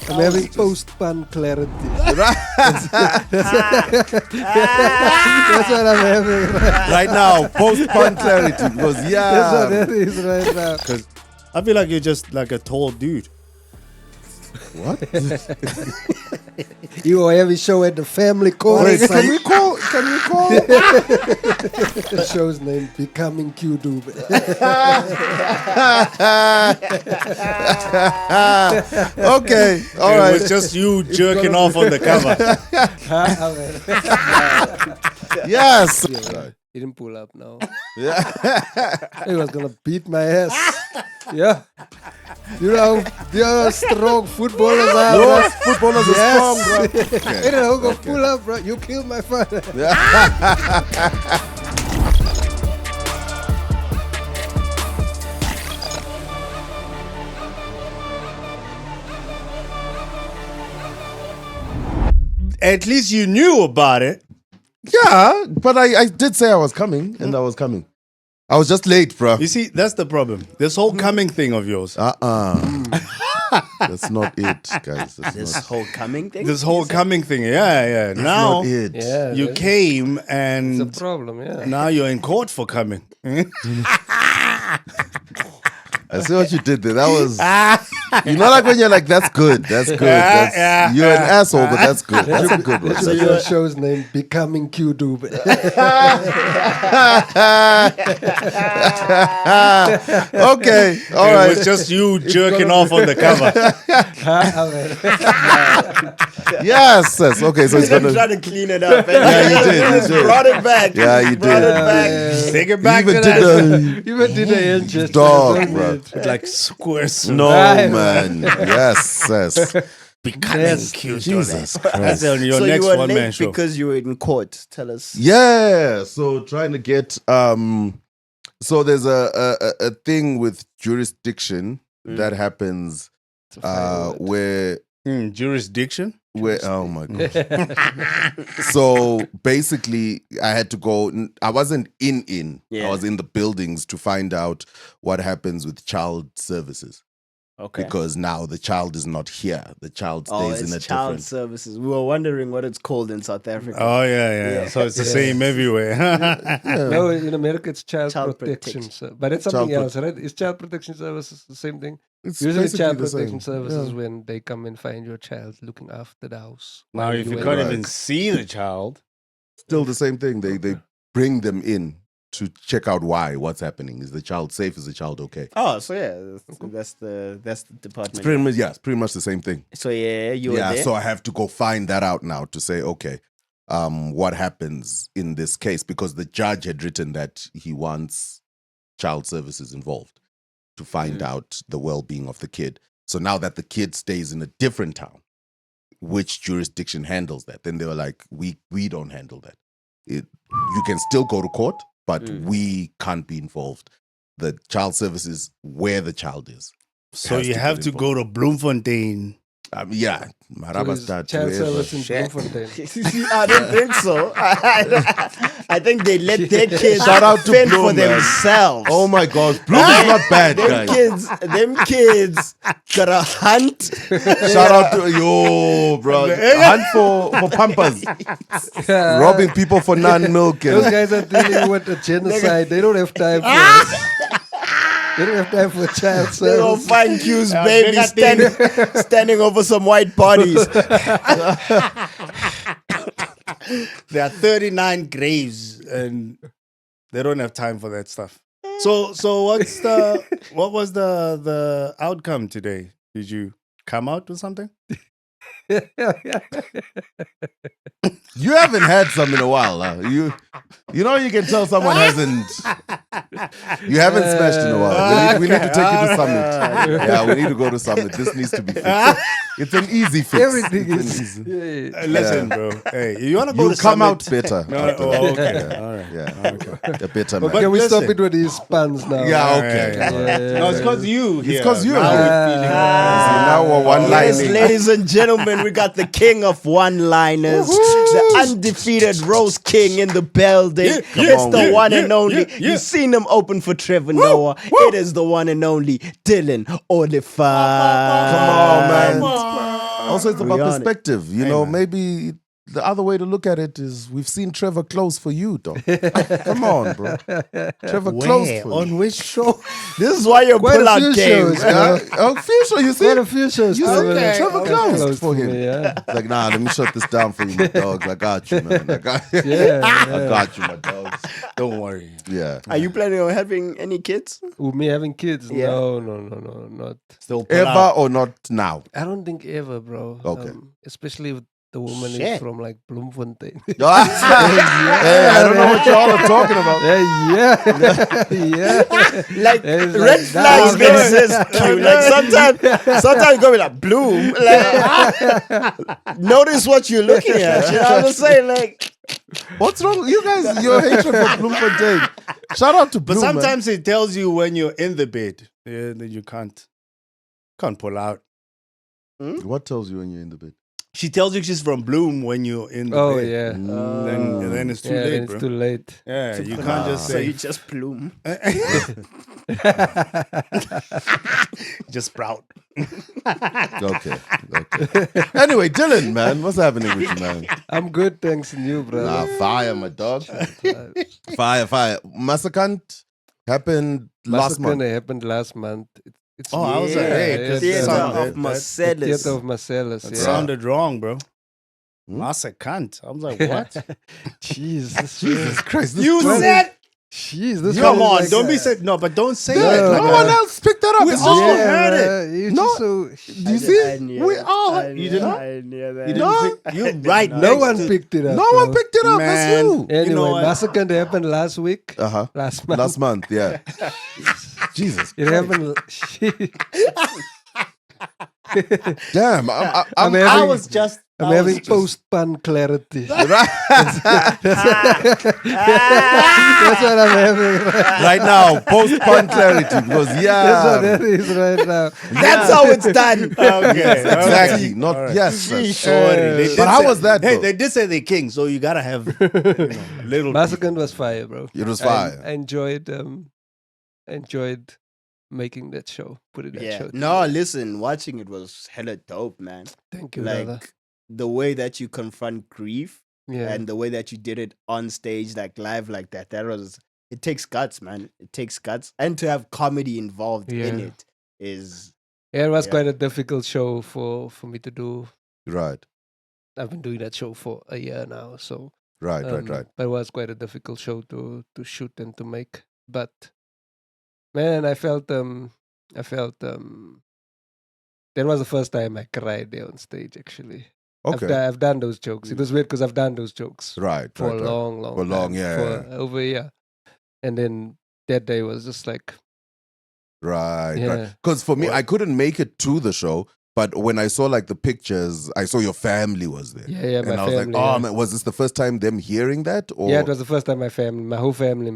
I'm having post-pun clarity. That's what I'm having Right now, post-pun clarity. Because, That's what that is right now. Because I feel like you're just like a tall dude. What? You are having show at the family corner. Wait, can we call? The show's name Becoming Q-Dube. Okay, all It right. was just you jerking off on the cover. Yes. He didn't pull up now. Yeah. He was gonna beat my ass. Yeah. You know how strong footballers are. No, bro. footballers are strong, bro. You know who gonna pull up, bro? You killed my father. At least you knew about it. Yeah, but I did say I was coming, and I was coming. I was just late, bro. You see, that's the problem. This whole coming thing of yours. That's not it, guys. This whole coming thing? This whole coming thing. Yeah. Now not it. Yeah. you came It's and a problem, yeah. now you're in court for coming. I see what you did there. That was, you know, like when you're like, that's good. That's good. That's, you're an asshole, but that's good. That's a good one. So your show's name Becoming Q-Dube. Okay, all It right. was just you jerking off on the cover. Yes. Okay, so it's I'm gonna. trying to clean it up. Yeah, you did. You did. Brought it back. Yeah, you Brought did. it back. Take it back Even to did that. Even did a hand gesture. Dog, bro. Like squish. No, man. Yes. Becoming cute. Jesus That's Christ. on your So next you were one-man late show. because you were in court. Tell us. Yeah. So trying to get so there's a thing with jurisdiction that happens where Jurisdiction? oh my god. So basically I had to go, I wasn't in Yeah. I was in the buildings to find out what happens with child services. Okay. Because now the child is not here. The child Oh, stays in a it's child different. services. We were wondering what it's called in South Africa. Oh, yeah. So it's the same everywhere. No, in America it's child protection. protection. But it's something else, right? Is child protection services the same thing? It's Usually basically child the same. protection services Yeah. when they come and find your child looking after the house. Now, While if you at can't work. even see the child, Still the same thing. They bring them in to check out what's happening. Is the child safe? Is the child okay? Oh, so yeah, that's the department. It's pretty much the same thing. So yeah, you were there. So I have to go find that out now to say, okay, what happens in this case? Because the judge had written that he wants child services involved to find out the well-being of the kid. So now that the kid stays in a different town, which jurisdiction handles that? Then they were like, we don't handle that. You can still go to court, but we can't be involved. The child services where the child is. so has you to have get to go to Bloemfontein. Yeah, So Marabastad, is child wherever. service in Bloemfontein. I don't think so. I think they let their kids Shout out to fend Bloem, for man. themselves. Oh my gosh, Bloom is not bad, guys. Them kids gotta hunt. Shout out to bro. Hunt for pampers. Robbing people for non-milk. Those guys are dealing with a genocide. They don't have time for it. They don't have time for child They gonna service. find Q's Yeah, baby bigger standing over some white bodies. There are 39 graves and they don't have time for that stuff. So what was the outcome today? Did you come out with something? You haven't had some in a while. Huh? You know you can tell someone hasn't. You haven't smashed in a while. We need to take you to Summit. Yeah, we need to go to Summit. This needs to be fixed. It's an easy fix. Everything It's is. an easy. Listen, bro. Hey, you want to go You'll to come Summit? out better. No, after oh, that. okay. Yeah. All right. Yeah. A better man. But Can we stop listen. it with these puns now? Yeah, okay. Yeah. No, it's because you. It's 'cause you. Now we're feeling Now we're one Yes, line. ladies and gentlemen, we got the king of one-liners, the undefeated Roast King in the building. It's the one and only. You've seen him open for Trevor Noah. It is the one and only Dillan Oliphant. Come on, man. Also, it's about We on it. perspective. You Hey, know, man. maybe the other way to look at it is we've seen Trevor close for you, dog. Come on, bro. Trevor close Where? for you. On which show? This is why your Quite a pull-out few game. shows, Yeah. Oh, Fuchsia, you see? Quite a few shows. You Trevor- okay. Trevor Trevor closed for him. me, yeah. It's like, nah, let me shut this down for you, my dogs. I got you, man. I got you. Yeah, I yeah. got you, my dogs. Don't worry. Yeah. Are you planning on having any kids? With me having kids? Yeah. No, not. Still pull Ever out. or not now? I don't think ever, bro. Okay. Especially if the woman Shit. is from like Bloemfontein. Hey, I don't know what y'all are talking about. yeah. Like It's red like, flags nah, exist. Q. Like sometimes go be like bloom. Like, notice what you're looking at. You know what I'm saying? Like What's wrong with you guys? Your hatred for Bloemfontein. Shout out to But Bloem, man. sometimes it tells you when you're in the bed. Yeah, that you can't pull out. What tells you when you're in the bed? She tells you she's from Bloom when you're in the Oh bed. yeah. Then it's too Yeah, late, then bro. it's too late. Yeah, you can't just so say you just bloom. just sprout. Okay. Anyway, Dylan, man, what's happening with you, man? I'm good, thanks, and you, brother. Nah, fire, my dog. Fire. Masakan happened last month. It happened last month. It's Oh, I was like, hey, it's, Theater sound- of that- Marcellus. Theater of Marcellus. That Yeah. sounded wrong, bro. Hmm? Masakan. I was like, what? Jeez, this Jesus Christ. This You one- said? Jeez, this Come one is on, like, don't be said. No, but don't say No, it. Like No no. one else picked that up. We It's all just- heard it. man, you're No. just so. Do you see? We all. You didn't- You No. You're right. No next one to- picked it up. No bro. one picked it up. That's Man. you. Anyway, You know what? Masakan happened last week. Uh-huh. Last month. Last month, yeah. Jesus. It happened. Damn. I'm I having, was just. I'm I was having just- post-pun clarity. Right. That's what I'm having. Right now, post-pun clarity. Because, That's what yeah. that is right now. That's how it's done. Okay. Exactly. okay. Not, All right. yes. sir. Sorry. They did But how say- was that, Hey, though? they did say they're king, so you gotta have little. Masakan was fire, bro. It was fire. I enjoyed making that show, putting that Yeah. show. No, together. listen, watching it was hella dope, man. Thank you, Like brother. the way that you confront grief Yeah, and the way that you did it on stage, like live, like that. It takes guts, man. It takes guts, and to have comedy involved in Yeah. it is yeah, it was yeah. quite a difficult show for me to do. Right. I've been doing that show for a year now, so Right. but it was quite a difficult show to shoot and to make. But man, I felt that was the first time I cried there on stage. Actually, Okay. I've done those jokes. It was weird because I've done those jokes Right. for right, a right. long For long, time, yeah, for over a year, and then that day was just like, Right. Yeah. Because for me, What? I couldn't make it to the show. But when I saw like the pictures, I saw your family was there. yeah, And my I was family. like, oh yeah. man, was this the first time them hearing that? Or Yeah, it was the first time my whole family, from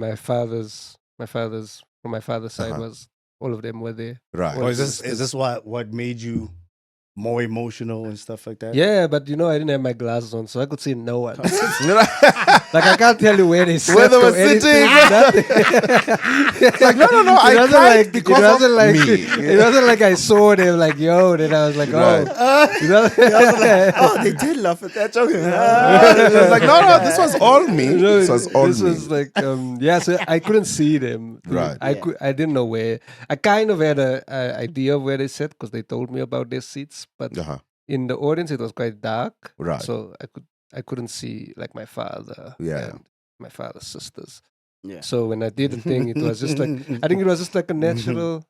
my father's side Uh-huh. was all of them were there. right. Or is this what made you more emotional and stuff like that? Yeah, but I didn't have my glasses on, so I could see no one. Like I can't tell you where they sat Where they were or anything, sitting. nothing. It's like, no, It I wasn't cried like because it wasn't of like me. it wasn't like I saw them like yo, then I was like Right. you know? oh, they did laugh at that joke. It was like, no, this was all me. No, This was all this me. was like yeah, so I couldn't see them. Right. I didn't know where. I kind of had a idea of where they sat because they told me about their seats, but Uh-huh. in the audience it was quite dark. Right. So I couldn't see like my father Yeah. and my father's sisters. Yeah. So when I did the thing, it was just like I think it was just like a natural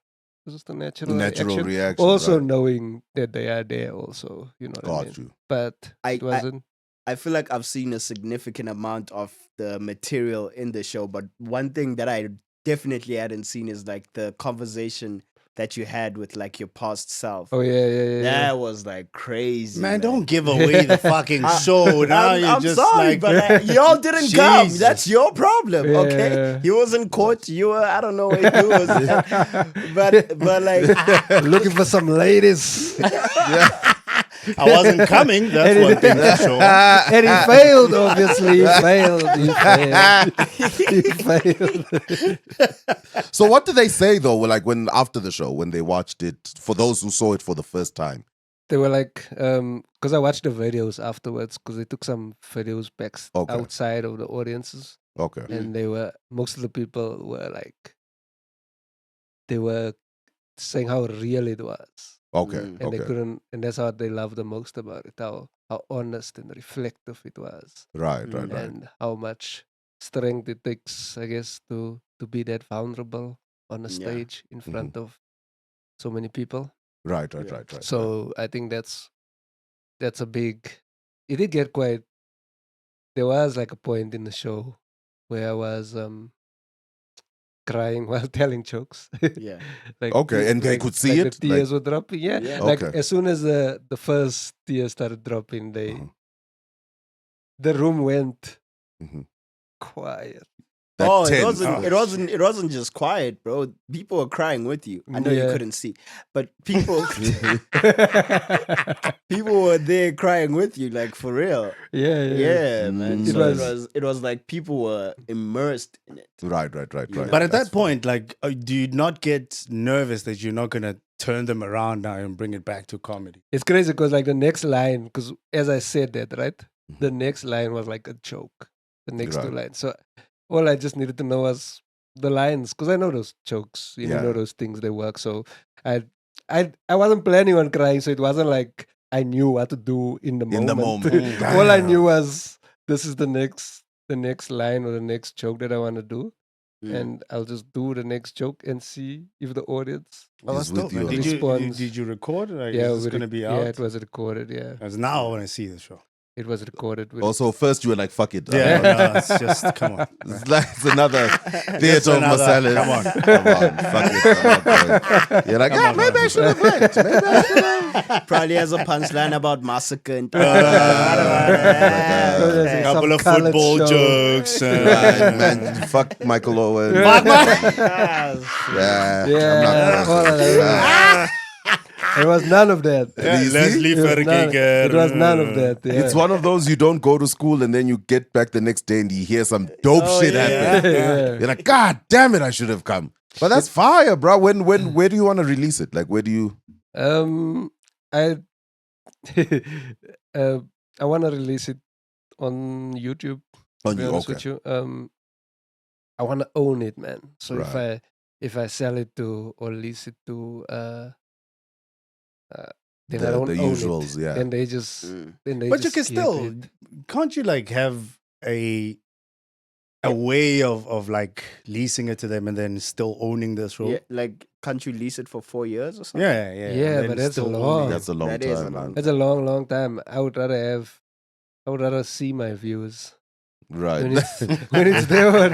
Natural action. reaction. Also right. knowing that they are there also, you know what I mean? Got you. But I- it wasn't I feel like I've seen a significant amount of the material in the show, but one thing that I definitely hadn't seen is like the conversation that you had with like your past self. Oh yeah. That was like crazy. Man, don't give away the fucking show. Now I'm, you're I'm just sorry, like, but y'all didn't come. Jesus. That's your problem, okay? Yeah. He was in court. You were, I don't know where you was, but like, looking for some ladies. I wasn't coming. That's one thing for sure. And he failed, obviously. He failed. So what did they say though? Like when after the show, when they watched it, for those who saw it for the first time, they were like, because I watched the videos afterwards, because they took some videos back Okay. outside of the audiences, Okay. and they were most of the people were like, they were saying how real it was, Okay. and they Okay. couldn't, and that's what they loved the most about it, how honest and reflective it was, Right. Right. Right. and how much strength it takes, I guess, to be that vulnerable on a Yeah. stage in front of so many people. Right. Right. Yeah. Right. Right. So I think that's a big. It did get quite. There was like a point in the show where I was crying while telling jokes. Yeah. Like Okay, and they like- could see like it? The tears were dropping. Yeah. Yeah. Like Okay. as soon as the first tears started dropping, Mhm. the room went Mhm. quiet. That Oh, tense. it wasn't just quiet, bro. People were crying with you. I know you Yeah. couldn't see, but people people were there crying with you, like for real. Yeah. Yeah, man. Mm. It So was- it was like people were immersed in it. Right. Right. Right. You Right. know. But at That's that point, like, do you not get nervous that you're not gonna turn them around now and bring it back to comedy? It's crazy because like the next line, because as I said that, right, Mhm. the next line was like a joke. The next two Right. lines. So all I just needed to know was the lines, because I know those jokes. You Yeah. know those things, they work. So I wasn't planning on crying, so it wasn't like I knew what to do in the In the moment. moment. All I Damn. knew was this is the next line or the next joke that I want to do. Mm. And I'll just do the next joke and see if the audience. Oh, He's that's with dope, you man. on Did that. you Response. did you record? Like, Yeah, is this gonna be out? Yeah, it was recorded. Yeah, Because now I want to see the show. it was recorded. With Also, first you were like, "Fuck it." Yeah, no, it's just come on. It's like it's another theater of another- Marcellus. come on. Come on, fuck it. I'm not going. You're like, Come yeah, on, maybe come I on." should have went. Maybe I should have. Probably has a punchline about Masakan. There's Couple some of colored football show. jokes. Right, man, fuck Michael Owen. Fuck Yeah, I'm not Yeah, going. all of that. It was none of that. Yeah, You see? Leslie It was, none, Verkiker. it was none of that. Yeah. It's one of those you don't go to school and then you get back the next day and you hear some dope Oh, shit yeah. happen. Yeah. You're like, God damn it, I should have come. But that's fire, bro. Where do you want to release it? Like, where do you? I I want to release it on YouTube. To On be you, honest okay. with you, I want to own it, man. So Right. if I sell it to or lease it to, then I don't The own usuals, it. yeah. Then they just, then they But you just can keep still, it. can't you like have a way of like leasing it to them and then still owning this role? Yeah, like, can't you lease it for 4 years or something? Yeah. Yeah, and then but that's still long. owning it. That's a long That is a time, long man. That's a long time. I would rather see my views Right. when it's there on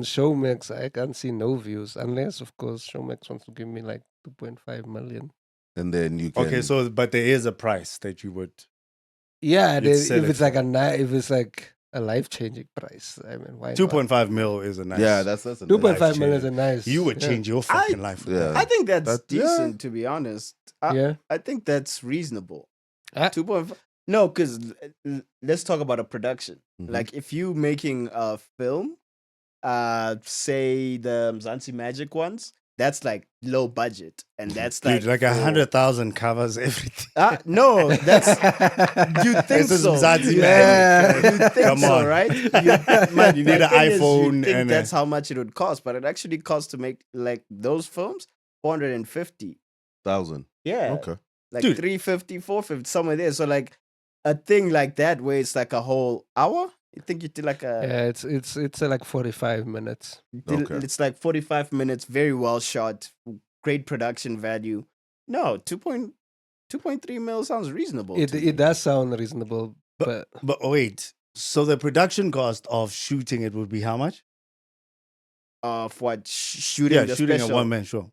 Showmax. I can't see no views unless, of course, Showmax wants to give me like 2.5 million. And then you can. Okay, so but there is a price that you would. Yeah, You'd they, sell if it it's like for. if it's like a life-changing price, I mean, why not? 2.5 mil is a nice. Yeah, that's a 2.5 million is life-changing. a nice. You would yeah. change your fucking life. With yeah. I think that's That- yeah. decent, to be honest. Yeah, I think that's reasonable. Ah. 2.5. No, because let's talk about a production. Mhm. Like, if you making a film, say the Mzansi Magic ones, that's like low budget, and that's Dude, like for- 100,000 covers everything. No, that's you think This is so? Mzansi Yeah. Magic. You think Come so, on. right? Man, you need an iPhone You think and that's how much it would cost, but it actually costs to make like those films 450. 1,000. Yeah, Okay. like Dude. 350, 450, somewhere there. So like a thing like that where it's like a whole hour. You think you did like a yeah, it's like 45 minutes. Okay. it's like 45 minutes, very well shot, great production value. No, 2.3 mil sounds reasonable. It to it me. does sound reasonable, but But wait, so the production cost of shooting it would be how much? Of what shooting Yeah, the shooting special. a one-man show.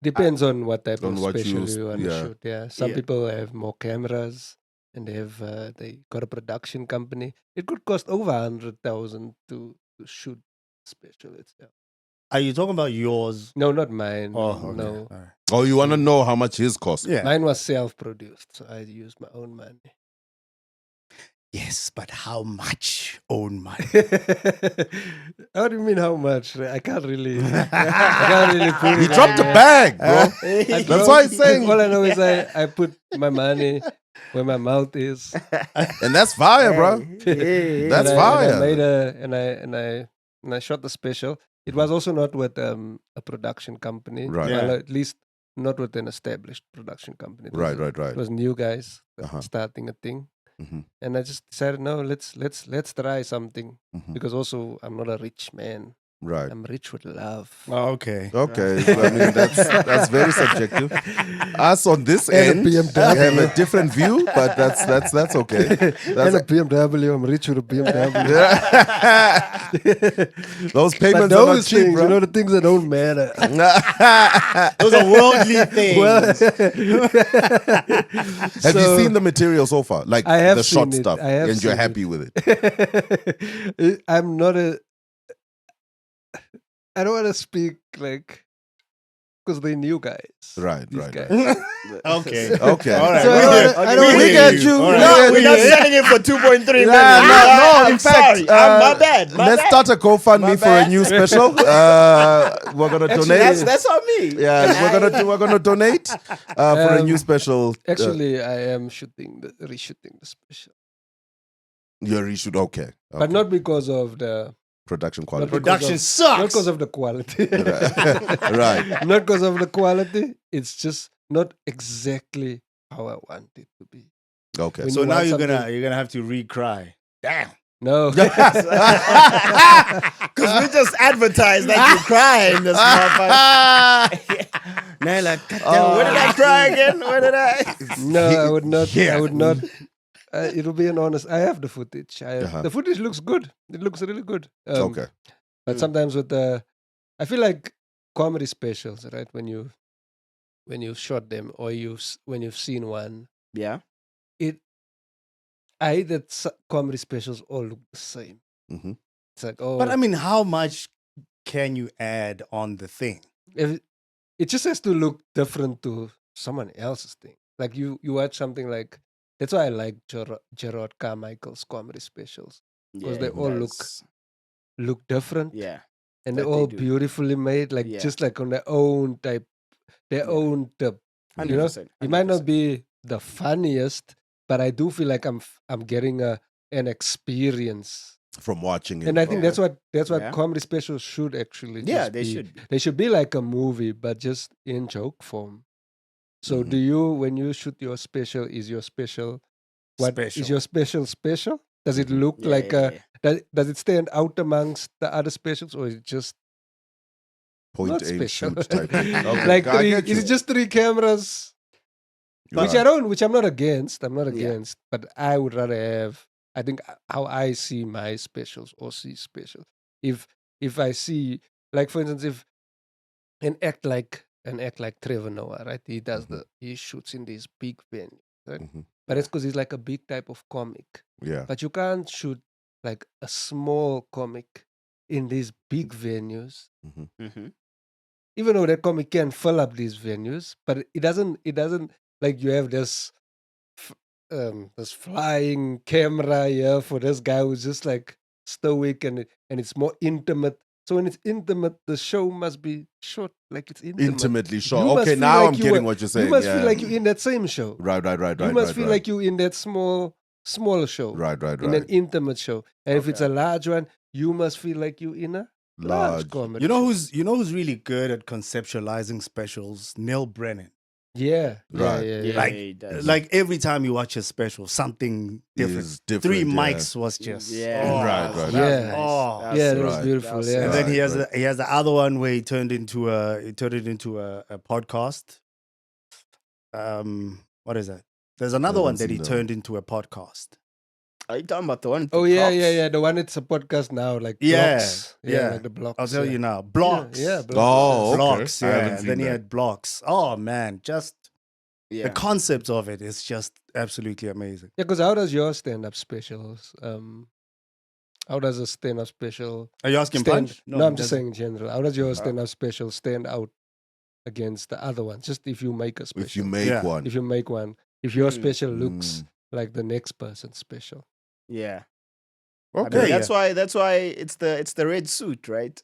depends on what type On of what you special s- you want to yeah. shoot. Yeah, some Yeah. people have more cameras, and they got a production company. It could cost over 100,000 to shoot special itself. Are you talking about yours? No, not mine. Oh, okay. No, All right. Oh, you want to know how much his cost? Yeah. mine was self-produced, so I used my own money. Yes, but how much own money? How do you mean how much? I can't really. I can't really put He it. dropped a like, bag, bro. I That's why he's dropped- saying. All I know is I put my money where my mouth is. And that's fire, bro. That's and fire. I made and I shot the special. It was also not with a production company, Right. Well, Yeah. at least not with an established production company. It was Right, a- right, right. It was new guys Uh-huh. starting a thing, Mhm. and I just decided, no, let's try something Mhm. because also I'm not a rich man. Right. I'm rich with love. Oh, okay. Okay. So, I mean, that's very subjective. Us on this And a end BMW. have a different view, but that's okay. And a BMW. I'm rich with a BMW. Those But payments are not those cheap, things, bro. the things that don't matter. Those are worldly things. Have you seen the material so far? Like I have the short seen it. stuff, I have and you're seen happy with it. I'm not a. I don't want to speak like because they new guys. Right, These right, guys. right. Okay. Okay. All right. So we I hear- don't- I don't- we we hear get you. you. All We right. get We're not selling it for 2.3 million. No, I'm in fact, sorry. My bad. My let's bad. start a GoFundMe My for a bad. new special. We're gonna Actually, donate. that's on me. Yeah, we're gonna donate for a new special. Actually, I am reshooting the special, You're reshoot. Okay, but not because of the production quality. Production not sucks. because of the quality. Right. Not because of the quality. It's just not exactly how I want it to be. Okay. When So you now want you're something- gonna have to re-cry. Damn. No. Because we just advertised that you cry in this motherfucker. Now like, goddamn, where did I cry again? Where did I? No, I would not. Yeah. I would not. It'll be an honest. I have the footage. Uh-huh. The footage looks good. It looks really good. Okay. But sometimes with I feel like comedy specials, right? When you shot them or when you've seen one, Yeah. I hate that comedy specials all look the same. hmm It's like, oh, But I mean, how much can you add on the thing? it just has to look different to someone else's thing. Like you watch something like that's why I like Gerard Carmichael's comedy specials. Because they all look different. Yeah. And That they're they all do. beautifully made, like Yeah. just like on their own type, their Yeah. own tip. 100%. You know, it might not be the funniest, but I do feel like I'm getting an experience, From watching it. and I think that's what Yeah. comedy specials should actually. Yeah, just they be. should be. They should be like a movie, but just in joke form. So, Mhm. do you, when you shoot your special, is your special what is Special. your special special? Does it look Yeah, like yeah, yeah. does it stand out amongst the other specials, or is it just Point not aim special? shoot type thing. Okay, like I three, get is you. it just 3 cameras? Right. Which I'm not against. I'm not Yeah. against, but I would rather have. I think how I see my specials or see specials. If I see, like for instance, if an act like Trevor Noah, right? He does he shoots in these big venues, right? Mhm. But it's because he's like a big type of comic. Yeah. But you can't shoot like a small comic in these big venues. Mhm. Mm-hmm. Even though that comic can fill up these venues, but it doesn't like you have this this flying camera here for this guy who's just like stoic and it's more intimate. So when it's intimate, the show must be shot like it's intimate. Intimately shot. You must Okay, feel now like I'm you getting were- what you're saying. You must yeah. feel like you're in that same show. Right. You must feel like you're in that small show. Right. In an intimate show. And if it's a large one, you must feel like you're in a large Large. comedy. You know show. who's really good at conceptualizing specials? Neil Brennan. Yeah. Right. Yeah. Like- he does. Like every time you watch a special, something different. Is different. 3 yeah. mics was just Yeah. Right. Yeah. Oh. Yeah, that was right. beautiful. That's Yeah. And then he Right, has he has the other one where he turned it into a podcast. What is that? There's another haven't one that seen he that turned into a podcast. Are you talking about the one? Oh for yeah, cops? yeah. The one it's a podcast now, like Yeah, blocks. yeah. Like the blocks. I'll tell yeah. you now. Blocks. Yeah, blocks. Oh, okay. Blocks. I haven't Yeah. seen Then he that. had blocks. Oh man, just Yeah. the concept of it is just absolutely amazing. Yeah, because how does your stand-up specials? How does a stand-up special Are you asking stand? Punch? No, I'm just doesn't. saying in general. How does your stand-up special stand out against the other ones? Just if you make a special. If you make Yeah. one. If you make one, if your Mm. special looks Mm. like the next person's special. Yeah. Okay. I mean, Yeah. that's why it's the red suit, right?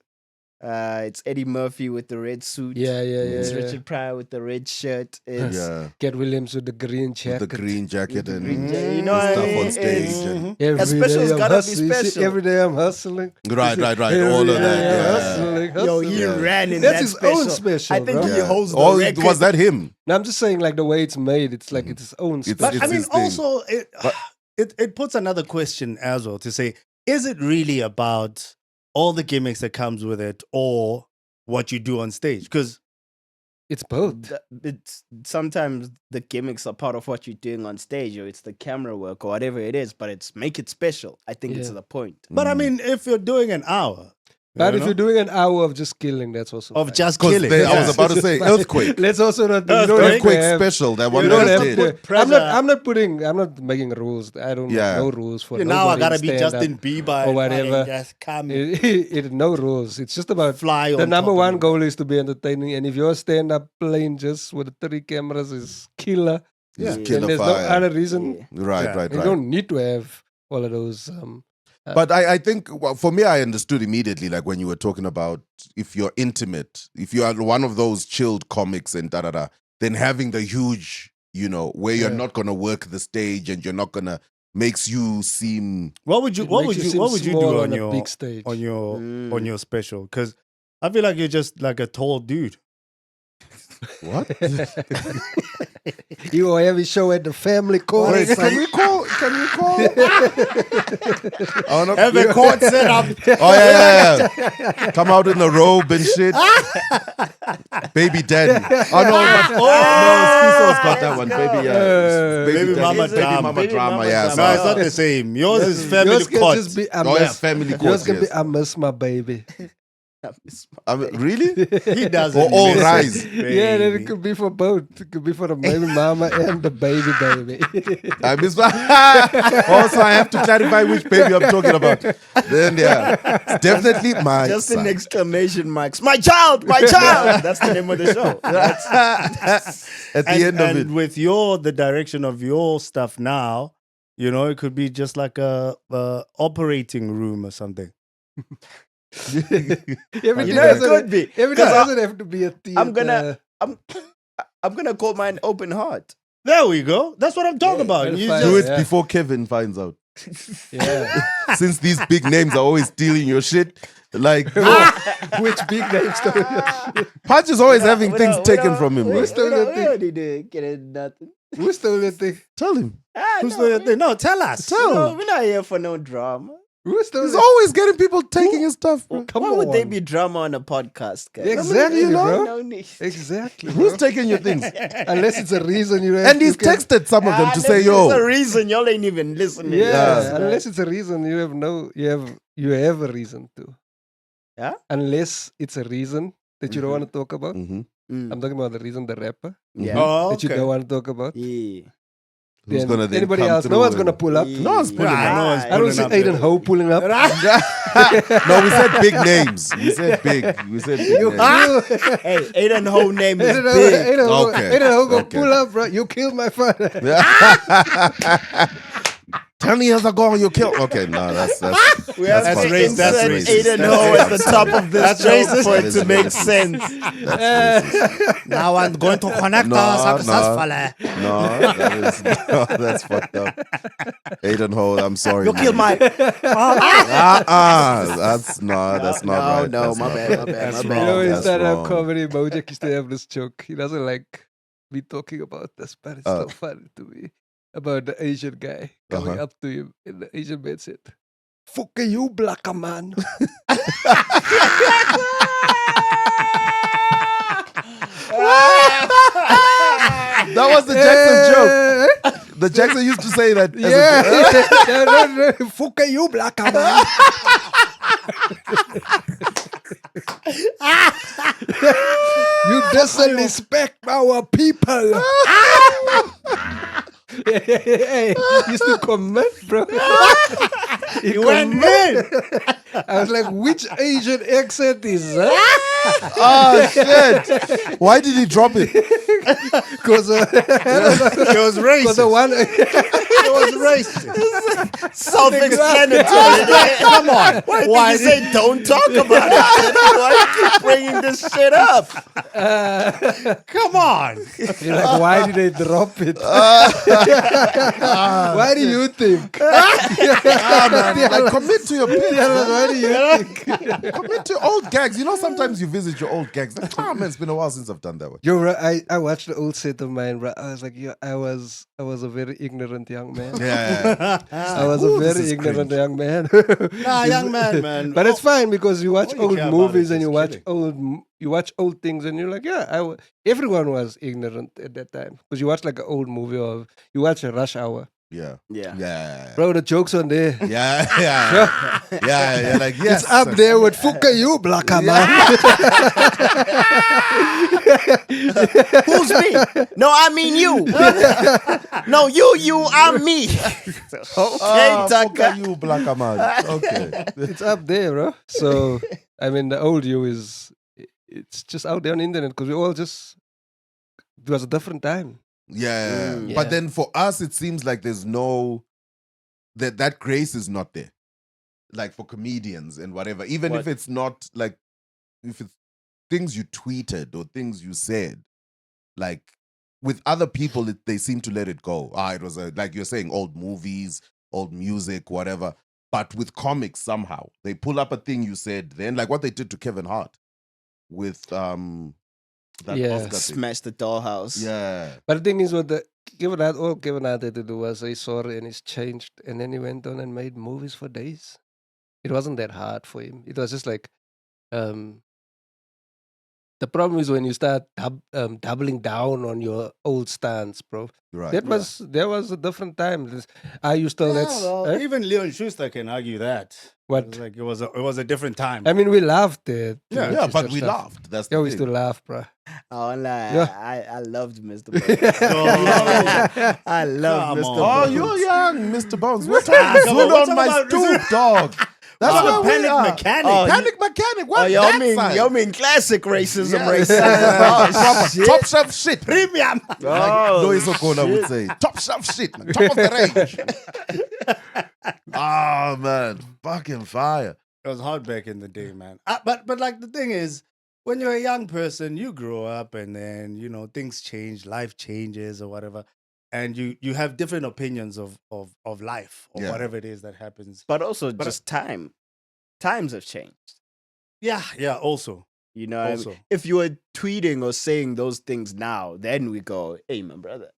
It's Eddie Murphy with the red suit. Yeah, It's yeah. Richard Pryor with the red shirt. It's Yeah. Cat Williams with the green With jacket. the green jacket with the and green jacket. You Mm, know what I stuff mean? on stage. It's- And, Every special's day I'm gotta be hustling. You see, special. every day I'm hustling. right. Every All of day that. I'm Yeah. hustling, Yo, hustling. he Yeah. ran in That's that his special. own special, I think bro. he Yeah. holds the Oh, record. was that him? No, I'm just saying, like the way it's made, it's like it's his own It's- special. But I mean, his thing. also But- it puts another question as well to say: is it really about all the gimmicks that comes with it, or what you do on stage? Because It's both. It's sometimes the gimmicks are part of what you're doing on stage, or it's the camera work, or whatever it is. But it's make it special. I think it's Yeah. the point. But I mean, if you're doing an hour, But you if know, you're doing an hour of just killing, that's also of fine. just 'Cause killing, they- I was yeah. about to say Fine. earthquake. Let's also not. You Earthquake. don't have to Earthquake have- special. That You one don't guy have did. to. Pressure. I'm not making rules. I don't Yeah. no rules for now I nobody gotta in be stand-up Justin Bieber or and whatever. fucking just come No rules. It's just about fly the on number top of one you. goal is to be entertaining. And if your stand-up playing just with the 3 cameras is killer, Yeah. It's then killer there's no fire. other reason. Yeah. Right. Yeah. Right. You Right. don't need to have all of those. But I think for me, I understood immediately, like when you were talking about if you're intimate, if you are one of those chilled comics and da, then having the huge, where you're Yeah. not going to work the stage and you're not going to, makes you seem, What would you It makes do seem on small on a your big stage. on your Mm. on your special? Because I feel like you're just like a tall dude. what? You will have a show at the family court. Wait, can we call? Oh, no. Have a court set up. Oh, yeah. Come out in a robe and shit. Baby daddy. Oh, no. No, Skiso's got that one. Baby Baby daddy. mama Baby drama. mama Baby drama, mama yeah. drama. No, it's not the same. Yours is family Yours can court. just be, I Oh, yeah, miss, family yours court, can yes. be, I miss my baby. Really? He doesn't. Or all miss rise. it, Yeah, then baby. it could be for both. It could be for the baby mama and the baby. I miss my. Also, I have to clarify which baby I'm talking about. Then, yeah, it's definitely my. Just son. an exclamation marks. My child, my child. That's the name of the show. At the end of it. And with the direction of your stuff now, it could be just like a operating room or something. Everything You know, it doesn't, could be. everything 'Cause doesn't have to be a theater. I'm gonna call mine open heart. There we go. That's what I'm talking Yeah, about. that's You fine. Do just- it Yeah. before Kevin finds out. Yeah. Since these big names are always stealing your shit, like Which big names do Punch is always having things taken from him. we Bro. still We don't don't think- need to get into nothing. Who stole that thing? Tell him. Who's the thing? No, tell us. No, we're not here for no drama. Who stole He's that? always getting people taking his stuff. Bro. Come Why on. would there be drama on a podcast, guys? Exactly, bro. No need. Exactly. Who's bro. taking your things? Unless it's a reason you have And he's you can- texted some of them to say, There's a "Yo, reason y'all ain't even listening. Yeah, Yeah. unless it's a reason you have a reason to. Yeah? Unless it's a reason that you don't want to talk about. Mhm. Mm. I'm talking about the reason the rapper Yeah. Oh, that you okay. don't want to talk about. Yeah. who's Then gonna then anybody come else? No through one's and- gonna pull up. No one's pulling Nah, up. no one's I don't pulling see up Aiden there. Ho pulling up. No, we said big names. We said big. We said big You names. kill. Hey, Aiden Ho name is Aiden Ho, big. Aiden Ho, Okay, Aiden Ho gonna okay. pull up, bro. You killed my father. 10 years ago, you killed. Okay, no, that's We have That's to racist, that's insert racist. Aiden That's Ho at the racist. top of this That's show racist. for it That is to make racist. sense. Now I'm going to connect No, us no. successfully. no, that's fucked up. Aiden Ho, I'm sorry. You killed my. That's not right. No, That's my not bad, right. my bad, That's my You bad. know, in That's stand-up wrong. comedy, Bojack used to have this joke. He doesn't like me talking about this, but it's so Oh. funny to me. About the Asian guy coming up to him, and the Asian man said, "Fuck you, black man." That was the Jackson joke. The Jackson used to say that. as a- Yeah. No. Fuck you, black man. You disrespect our people. Hey, used to comment, bro. He went comment. I was like, which Asian accent is that? Oh shit! Why did he drop it? Because It was the racist. one, It was racist. Self-explanatory. Come on. Why did you say don't talk about it? Why you keep bringing this shit up? Come on. You're like, why did they drop it? Why do you think? Like, commit to your bits, man. Why do you think? Commit to old gags. You know, sometimes you visit your old gags. Like, man, it's been a while since I've done that one. Yo, bro, I watched the old set of mine, bro. I was like, yo, I was a very ignorant young man. Yeah. I was Ooh, a this very is ignorant cringe. young man. Nah, young man. But it's fine because you watch all you old care about movies is and you just watch you watch old things and you're like, yeah, everyone was ignorant at that time because you watch like an old movie or you watch a Rush Hour, Yeah. Yeah. Yeah. bro. The jokes on there. Yeah. Yeah. Yeah. Like, yes. It's up there with Fuka you, Blacker man. Who's me? No, I mean you. No, you, I'm me. Okay, Tucker. You, black man. Okay. It's up there, bro. So I mean, the old you it's just out there on the internet because we all just it was a different time. Yeah. Mm. But Yeah. then for us, it seems like there's no that grace is not there. Like for comedians and whatever. Even if it's not like if it's things you tweeted or things you said, like with other people, they seem to let it go. It was like you're saying, old movies, old music, whatever. But with comics, somehow they pull up a thing you said then, like what they did to Kevin Hart with that Yeah. Oscar thing. Smash the dollhouse. Yeah. But the thing is, what Kevin Hart had to do was he saw it and he's changed, and then he went on and made movies for days. It wasn't that hard for him. It was just like, the problem is when you start doubling down on your old stance, bro. Right. That was a different time. Are you still Even Leon Schuster can argue that. What? It was like it was a different time. I mean, we laughed it. Yeah. Yeah, but we laughed. That's the Yeah, we thing. still laugh, bro. Oh, nah, Yeah. I loved Mr. Bones. I love Come Mr. on. Oh, Bones. you're young, Mr. Bones. We're talking Come on, Zulu we're on talking my about- stoop, dog. That's Wow. what we Panic are. Mechanic. Oh, Panic Mechanic. What? Oh, y'all that mean classic racism, Yeah. racism. Proper Oh, shit. top shelf shit. Premium. Like Oh, Lois O'Connor would say, top shelf shit, man. Top of the range. Oh, man. Fucking fire. It was hard back in the day, man. But like the thing is, when you're a young person, you grow up and then things change, life changes or whatever, and you have different opinions of life or Yeah. whatever it is that happens. but also But- just time. Times have changed. Yeah. Also. You know, what I mean? Also. If you were tweeting or saying those things now, then we go, hey, my brother,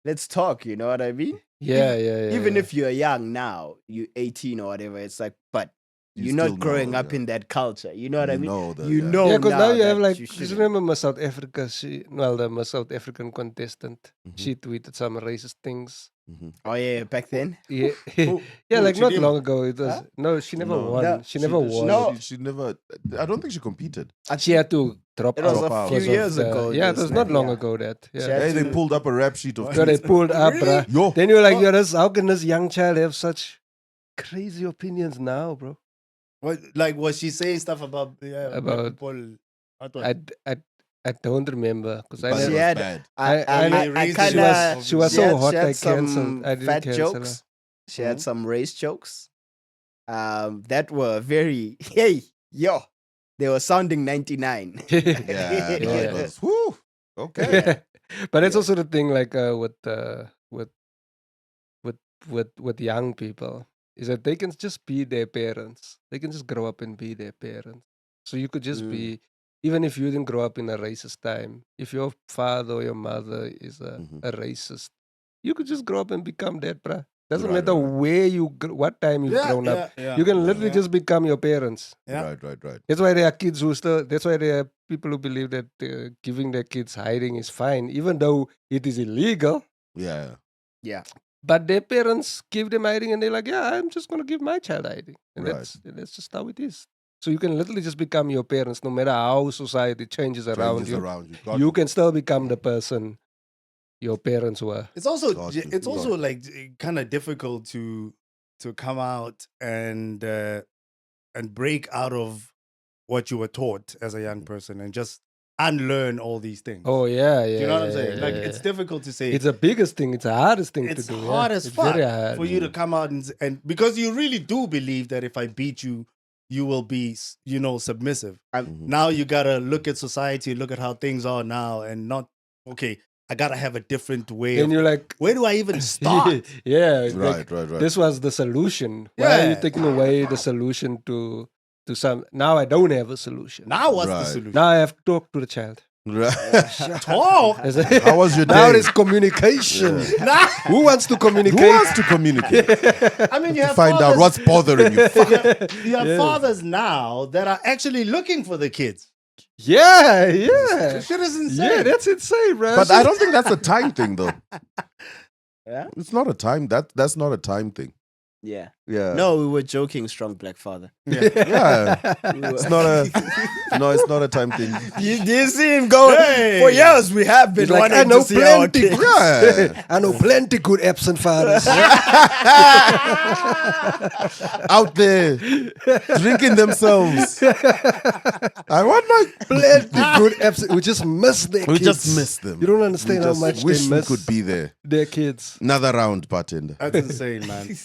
let's talk. You know what I mean? Yeah. Even if you're young now, you 18 or whatever, it's like, but You you're still not growing know, up yeah. in that culture. You know what I mean? You know yeah, because now you have that like, you just shouldn't. remember Miss South Africa, the South African contestant, Mhm. she tweeted some racist things. Oh yeah, back then. Yeah, Who- yeah, who, like not Chidima? long ago. It was Huh? no, she never No. won. No, she never won. She never. I don't think she competed. She had to drop It was out a out. few because of years the- ago. Yeah, it this, was not man, long yeah. ago that. She Yeah, had Hey, they to- pulled up a rap sheet of so they tweets. pulled up, Really? bruh. Yo. Then you're like, Oh. yo, how can this young child have such crazy opinions now, bro? Was she saying stuff about About- people? I don't remember because I But it She was never. had- bad. I raised she the kinda- was she was she so had- hot she had I some cancelled. I didn't fat cancel jokes. She Mhm. had some race jokes. That were very they were sounding 99. her. Yeah, no, it Yeah. was. Whew. Okay. But it's Yeah. also the thing like with young people is that they can just be their parents. They can just grow up and be their parents. So you could just Mm. be, even if you didn't grow up in a racist time, if your father or your mother is Mhm. a racist, you could just grow up and become that, bruh. Doesn't Right, matter right. where what time you've grown up. You can literally yeah. just become your parents. Yeah. Right. That's why there are kids who still. That's why there are people who believe that giving their kids hiding is fine, even though it is illegal. Yeah. But their parents give them hiding, and they're like, "Yeah, I'm just gonna give my child hiding," and Right. that's just how it is. So you can literally just become your parents, no matter how society changes around Changes you. around you. Got You can still become the person your parents were. It's also Got you, it's got also like kind of difficult to come out and break out of what you were taught as a young person and just unlearn all these things. Oh yeah, yeah. Do you know what I'm yeah, saying? yeah, Like yeah. it's difficult to say. It's the biggest thing. It's the hardest thing It's to do. hard yeah. as It's fuck very hard. for you to come out and because you really do believe that if I beat you, you will be, submissive. Now you gotta look at society, look at how things are now, and not okay. I gotta have a different way. And you're like, where do I even start? yeah, Right. This was the solution. Why are you Yeah. taking away the solution to some? Now I don't have a solution. Now what's the Right. solution? Now I have to talk to the child. Right. Talk. How was your Now day? there's communication. Nah. Who wants to Who communicate? wants to communicate? I mean, you To have find out fathers- what's bothering you. you have fathers now that are actually looking for the kids. Yeah, The yeah. shit is insane. Yeah, that's insane, bro. But I don't think that's a time thing, though. Yeah? It's not a time. That's not a time thing. Yeah. Yeah. No, we were joking, strong black father. Yeah. We were- It's not a. No, it's not a time thing. you see him go Hey. for years. We have been He's like, I wanting know to see our plenty. kids. Yeah. I know plenty good absent fathers. Out there drinking themselves. I want my. Plenty good absent. We just miss their We kids. just miss them. You don't understand We how just much wish they we miss could be there. their kids. Another round, bartender. That's insane, man.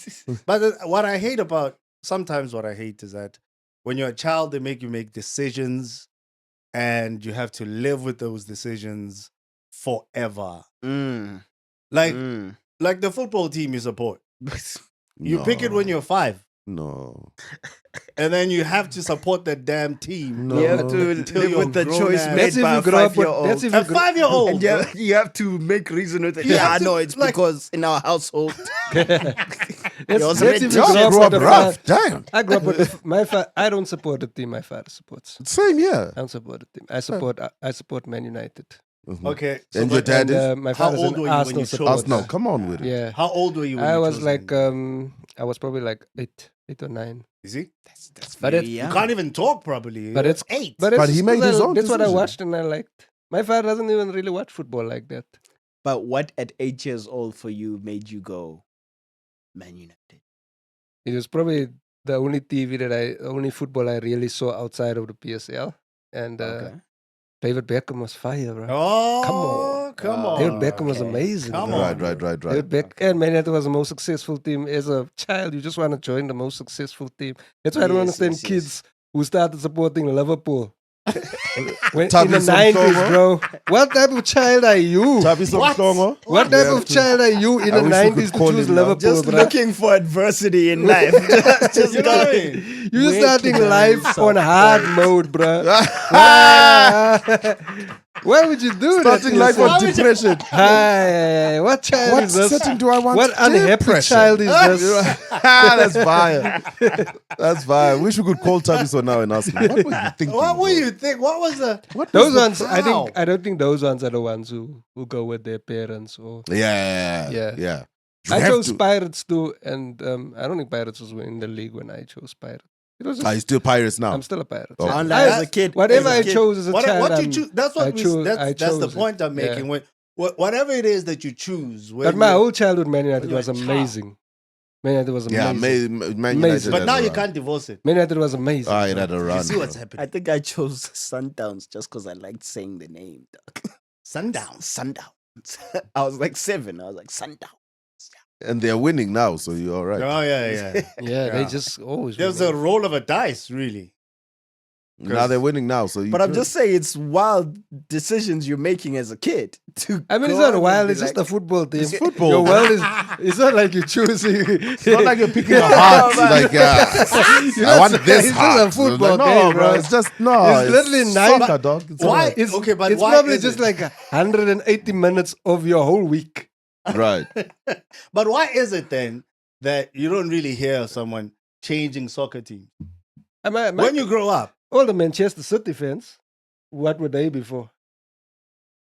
But what I hate sometimes what I hate is that when you're a child, they make you make decisions and you have to live with those decisions forever. Mm, Like, mm. like the football team you support. You pick it when you're 5. No. And then you have to support that damn team. No. You have to Until live you're with the grown choice ass. made That's if by you a grow up with. 5-year-old. That's if A you grow. 5-year-old. And you have to make reason with it. You Yeah, have I to, know it's like- because in our household. That's You're if you Just grow Y'all up grew with up a rough. father. Damn. I grew up with my father. I don't support the team my father supports. Same, yeah. I don't support the team. I support Man United. Mhm. Okay. So And your but- dad is? My How father's old an were you when Arsenal you chose? supporter. Arsenal, come on with it. Yeah. How old were you when I you was chose like them? I was probably like 8 or 9. You see? That's But very it- You young. can't even talk properly. But You're it's 8. But But he made his own That's what I decision. watched and I liked. My father doesn't even really watch football like that. But what at 8 years old for you made you go Man United? It was probably the only only football I really saw outside of the PSL. And Okay. David Beckham was fire, bro. Oh, come on. David Beckham was okay. amazing. Come bro. on. Right. David and Man United was the most successful team. As a child, you just want to join the most successful team. That's why I don't Yes, understand yes, yes. kids who started supporting Liverpool. in Tabi the 90s, Somhlongo? bro. What type of child are you? Tabi Somhlongo? What We type have of to- child are you in I the wish we could 90s to call choose him now. Liverpool, Just bro? looking for adversity in life. just You know what I going. mean? You Where starting can I life on hard mode, bro. Why would you do that? Starting life on depression. Hi, what child What is this? setting do I want? What unhappy Depression. child is this? That's fire. That's fire. Wish we could call Tabiso now and ask him. What were you thinking? What were bro? you think? What was the... What Those was the- ones, How? I don't think those ones are the ones who go with their parents. Or Yeah. Yeah. You I have chose to. Pirates too, and I don't think Pirates was in the league when I chose Pirates. It was just, Are you still Pirates now? I'm still a Pirate. Oh. And I- as a kid, whatever as a I kid- chose as a child, What you I'm- choose? That's what I chose- I that's the chose it. point I'm Yeah. making. When whatever it is that you choose, when But my you- whole childhood Man United when you're was a child. amazing. Man United was Yeah, amazing. Man Amazing. United. but has now a you run. can't divorce it. Man United was amazing. Ah, it had a You run. see what's bro. I happening? think I chose Sundowns just because I liked saying the name. Dog. Sundown. Sundowns. I was like 7. I was like Sundowns. And they're winning now, so you're all right. Oh yeah. Yeah, they Yeah. just always. There's win. a roll of a dice, really. Now they're winning now, so you But I'm could. just saying, it's wild decisions you're making as a kid. I mean, it's go not on wild. and be It's just like- a football team. It's football. Your world is. It's not like you're choosing. It's not like you're picking a heart. man. Like, I want this it's just a heart. football Like, no, game, bro. bro. It's just no. It's literally nine- soccer, dog. It's Why? It's, Okay, but it's why probably is just it? like 180 minutes of your whole week. right. But why is it then that you don't really hear someone changing soccer teams when you grow up? all the Manchester City fans, what were they before?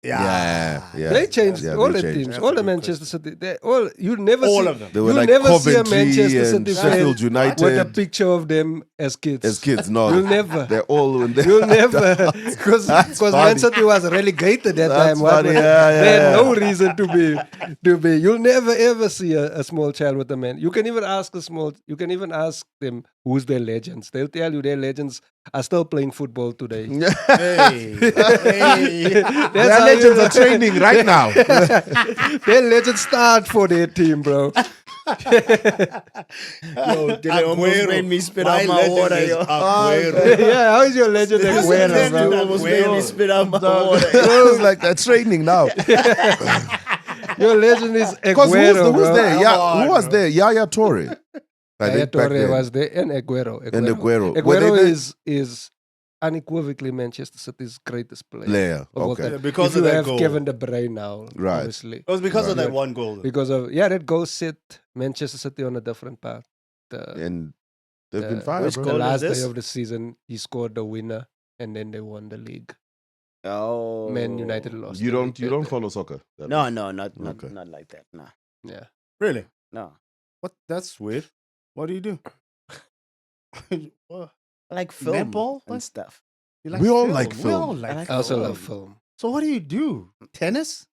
Yeah. They changed Yeah, all they the changed. teams. That's all a the good Manchester City. They all you never All see, of them. They were You'll like never see a Coventry Manchester and City Sheffield fan United with a picture of them as kids. as kids. No, You'll never. They're all when they You'll never, because That's Man funny. City was relegated that That's time. What funny, was- yeah, they had yeah, no reason to be. You'll never ever see a small child with a man. You can even ask them who's their legends. They'll tell you their legends are still playing football today. Hey, hey. That's Their how legends you are training right now. Their legends start for their team, bro. Yo, Dylan almost made me spit out my legend water, is yo. Aguero. Yeah, how is your legend This Aguero, legend bro? is Almost made me Aguero. spit out my Dog, water. It's like they're training now. Your legend is Because Aguero, who's bro. there? Come Yeah, on, who was bro. there? Yaya Toure. I Yaya think back Toure then. was there and Aguero. And Aguero. Were they Aguero the- is unequivocally Manchester City's greatest player. Player. of all Okay. time. Yeah, because if of you that have goal. Kevin De Bruyne now, Right. obviously. It was because of Right. that one goal. Because of that goal set Manchester City on a different path. And they've been the- fired, which bro. The goal is last this? day of the season, he scored the winner, and then they won the league. Oh. Man United lost. You the don't league you that don't day. follow soccer. that No, much. no, not Okay. not like that. Nah, Yeah. Really? no. What? That's weird. What do you do? What? I like film Netball? and What? stuff. You We all like We film. all like I like I also film. love film. So what do you do? Tennis?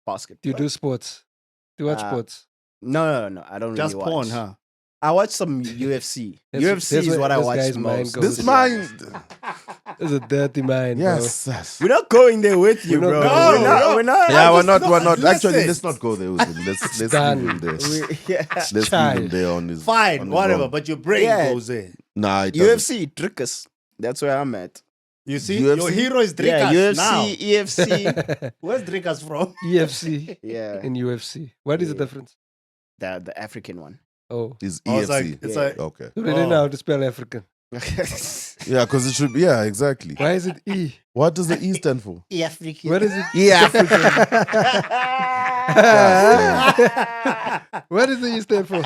Basketball. Do you do sports? Do you watch Uh, sports? No. I don't Just really porn, watch. huh? I watch some UFC. That's- UFC that's is where what I this watch guy's the mind most. goes. This to mind. It's a dirty mind, Yes, yes. We're not going there with you, We're bro. not going there. We're not. Yeah, we're just- not. no, We're not. Actually, listen. let's not go there with him. Let's leave done. him there. Yeah. Let's leave him Child. there on his. on Fine, his whatever. own. But your brain Yeah. goes there. Nah, it doesn't. UFC, Drickus. That's where I'm at. You see, UFC? your hero is Drikas Yeah, UFC, now. EFC. Where's Drikas from? EFC yeah, in UFC. What is the Yeah. difference? the African one. Oh, Is I was EFC. like, it's Yeah. like, Okay. so they didn't know Oh. how to spell African. Yeah, because it should be. Yeah, exactly. Why is it E? What does the E stand for? African. What is it? Yeah. What does the E stand for?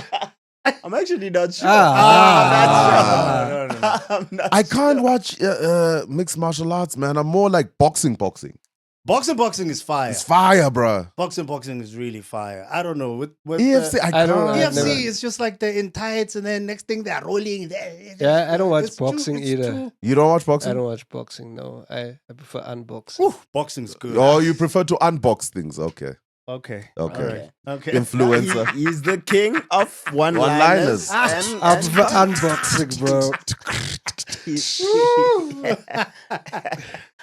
I'm actually not sure. Ah. No, no, no. I'm not I sure. can't watch mixed martial arts, man. I'm more like boxing. Boxing is fire. It's fire, bruh. Boxing is really fire. I don't know. With EFC, the, I I don't know. can't. I've never- EFC is just like they're in tights and then next thing they're rolling. Yeah, I don't watch It's boxing it's either. You don't watch I boxing? don't watch boxing. No, I prefer unboxing. Whew, boxing's good. Oh, you prefer to unbox things? Okay. Okay. Okay. Alright. Okay. Influencer. He's the king of One-liners. one-liners. and- I prefer unboxing, bro.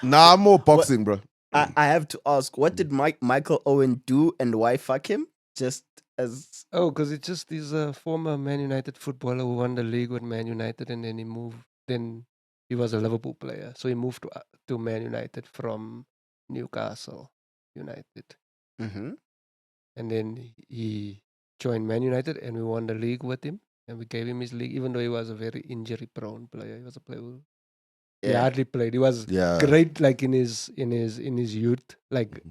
Nah, I'm more boxing, bro. I have to ask, what did Michael Owen do and why fuck him? Just as Oh, because he's a former Man United footballer who won the league with Man United, and then he moved. Then he was a Liverpool player, so he moved to Man United from Newcastle United, Mhm. and then he joined Man United, and we won the league with him, and we gave him his league, even though he was a very injury-prone player. He was a player who he Yeah. hardly played. He was Yeah. great, like in his youth. Like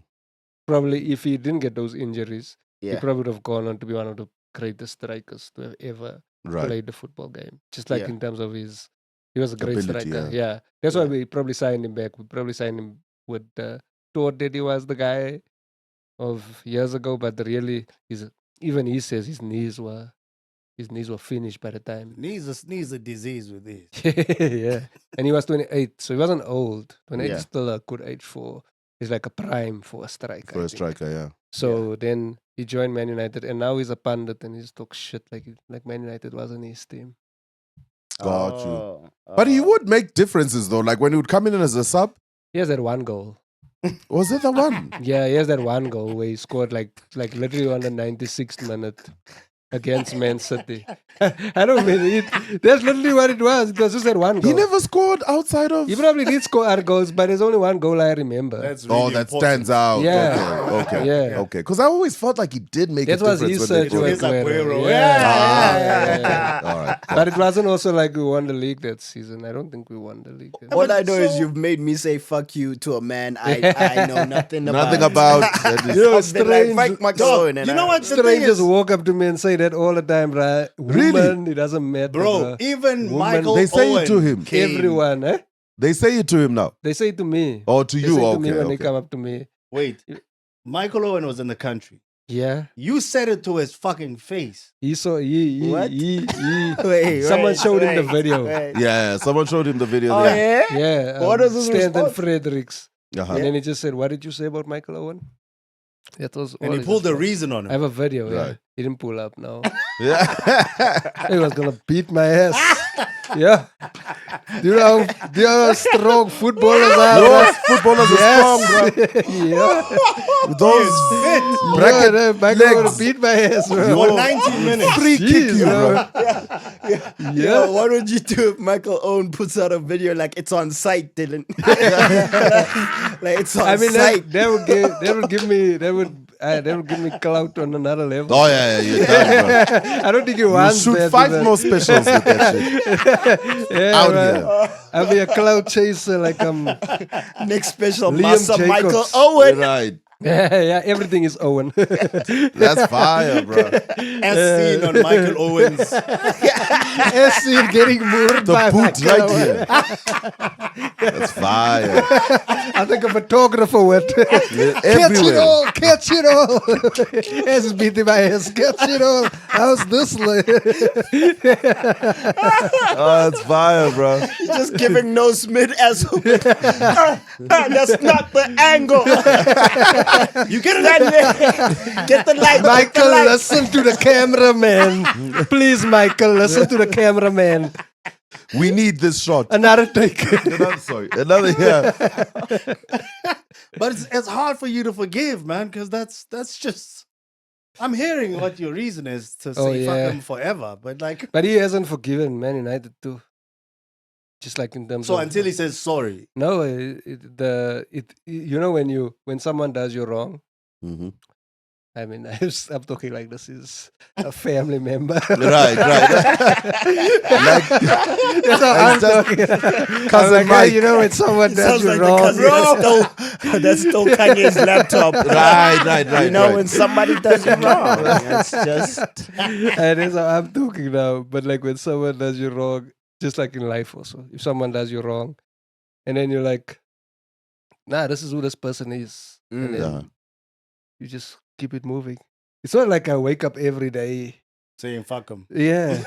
probably if he didn't get those injuries, he Yeah. probably would have gone on to be one of the greatest strikers to have ever Right. played the football game. Just like Yeah. in terms of he was a great Ability, striker. yeah. Yeah, that's why Yeah. we probably signed him back. We probably signed him with thought that he was the guy of years ago, but really, even he says his knees were finished by the time. Knees a disease with this. Yeah, and he was 28, so he wasn't old. 28 Yeah. is still a good age for. He's like a prime for a striker. For I a think. striker, yeah. So then he joined Man United, and now he's a pundit, and he just talks shit like Man United wasn't his team. Got you. Oh, But he oh. would make differences though. Like when he would come in as a sub, He has that one goal. was it the one? Yeah, he has that one goal where he scored like literally on the 96th minute against Man City. I don't mean it. That's literally what it was. It was just that one goal. He never scored outside of. He probably did score other goals, but there's only one goal I remember. That's Oh, really that stands out. Yeah. Okay. Yeah. Okay. Because I always felt like he did make That a was difference his when they search It for scored. is Aguero. Aguero. Yeah. Ah, Yeah. okay. All right. But it wasn't also like we won the league that season. I don't think we won the league. All I know is So- you've made me say fuck you to a man I know nothing about. Nothing about. That is, Yo, I've been like, strange. Frank Michael Dog, Owen and you know I- what? The thing Strangers is, walk up to me and say that all the time, right? Really? Woman, it doesn't matter. bro, even Woman- Michael They say it Owen to him. came- Everyone, eh? they say it to him now. They say it to me. Or to They you. say it to Okay. me when they Okay. come up to me. Wait, Michael Owen was in the country. Yeah. You said it to his fucking face. He saw What? Wait, Someone wait, showed him the wait, video. wait. Yeah. Someone showed him the video. Oh there. yeah. Yeah. What was his Stanton response? Fredericks. Uh-huh. And then he just said, "What did you say about Michael Owen?" That was And all he his pulled the fault. reason on I him. have a video. Yeah, Right. he didn't pull up. No, Yeah. he was gonna beat my ass. Yeah. Do you know how strong footballers are? Those footballers are strong, bro. yeah. Those bracket Yeah, Michael legs. would beat my ass, bro. For 90 minutes. Free kick Jeez, you, bro. Yeah. Yo, what would you do if Michael Owen puts out a video like it's on site, Dylan? Like it's on I mean, site. that would give me clout on another level. Oh yeah, you're done, bro. I don't think he You wants shoot that. 5 more specials with that shit. Yeah, Out man. here. I'll be a cloud chaser like Next special, Liam Master Jacobs. Michael Owen. Right. yeah, everything is Owen. That's fire, bro. As seen on Michael Owen's. As seen getting moved The by boot Michael right Owen. here. That's fire. I think a photographer would catch it Everywhere. all, catch it all. As beating my ass, catch it all. How's this? Oh, that's fire, bro. Just giving no mid as that's not the angle. You get it? Stand there. Get the light. Michael, get the light. listen to the cameraman. Please, Michael, listen to the cameraman. We need this shot. Another take. Sorry. Another, yeah. But it's hard for you to forgive, man, because that's just. I'm hearing what your reason is to say Oh, yeah. fuck him forever, but like. But he hasn't forgiven Man United too. Just like in terms So of until he says sorry. no, you know when someone does you wrong. Mm-hmm. I mean, I'm talking like this is a family member. Right. Like, That's how I'm talking. Cousin I'm like, Mike. hey, you know when someone does Sounds you like wrong. the cousin that stole Kanye's laptop. right. You know right. when somebody does you wrong. It's just And that's how I'm talking now. But like when someone does you wrong, just like in life also, if someone does you wrong, and then you're like, nah, this is who this person is, and then Yeah. you just keep it moving. It's not like I wake up every day. Saying fuck him. Yeah,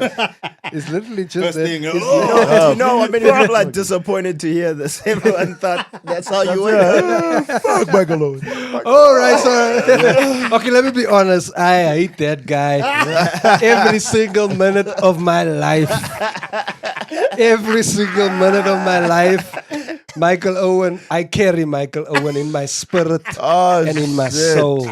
it's literally just First that. thing, It's- oh! you know how many people are disappointed to hear this. Everyone thought that's how you went. Fuck Michael Owen. All right, so okay, let me be honest. I hate that guy every single minute of my life. Every single minute of my life. Michael Owen, I carry Michael Owen in my spirit Oh, and in my shit. soul.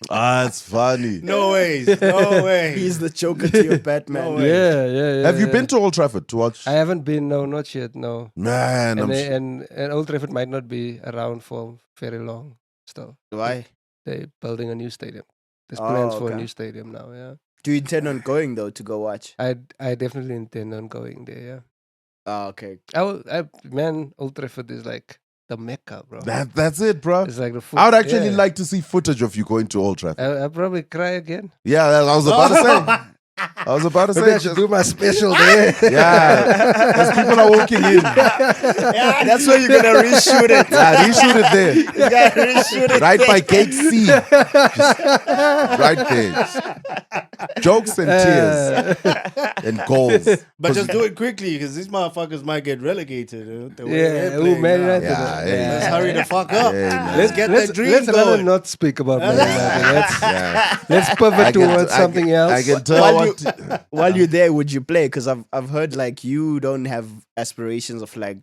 Ah, that's funny. No ways. No way. He's the Joker to your Batman. No way. Yeah. Have you been to Old Trafford to watch? I haven't been. No, not yet. No. Man, I'm And Old Trafford might not be around for very long. Still, Why? they're building a new stadium. There's Oh, plans for a okay. new stadium now. Yeah. Do you intend on going though to go watch? I definitely intend on going there. Yeah. Oh, okay. Man, Old Trafford is like the Mecca, bro. that's it, bro. It's like the foot. I would actually yeah. like to see footage of you going to Old Trafford. I'll probably cry again. Yeah, I was about to say. I was about to Maybe I say. should do my special there. Yeah, as people are walking in. Yeah, that's where you're gonna reshoot it. Yeah, reshoot it there. You gotta reshoot it. Right by gate C. Just right there. Jokes and tears and goals. But just do it quickly because these motherfuckers might get relegated. The way Yeah, they're ooh, playing Man now. United. Yeah, hey, Let's hurry the fuck up. Hey, man. Let's get that dream let's rather going. not speak about Man United. Yeah. Let's pivot towards something else. I can tell While what. While you're there, would you play? Because I've heard like you don't have aspirations of like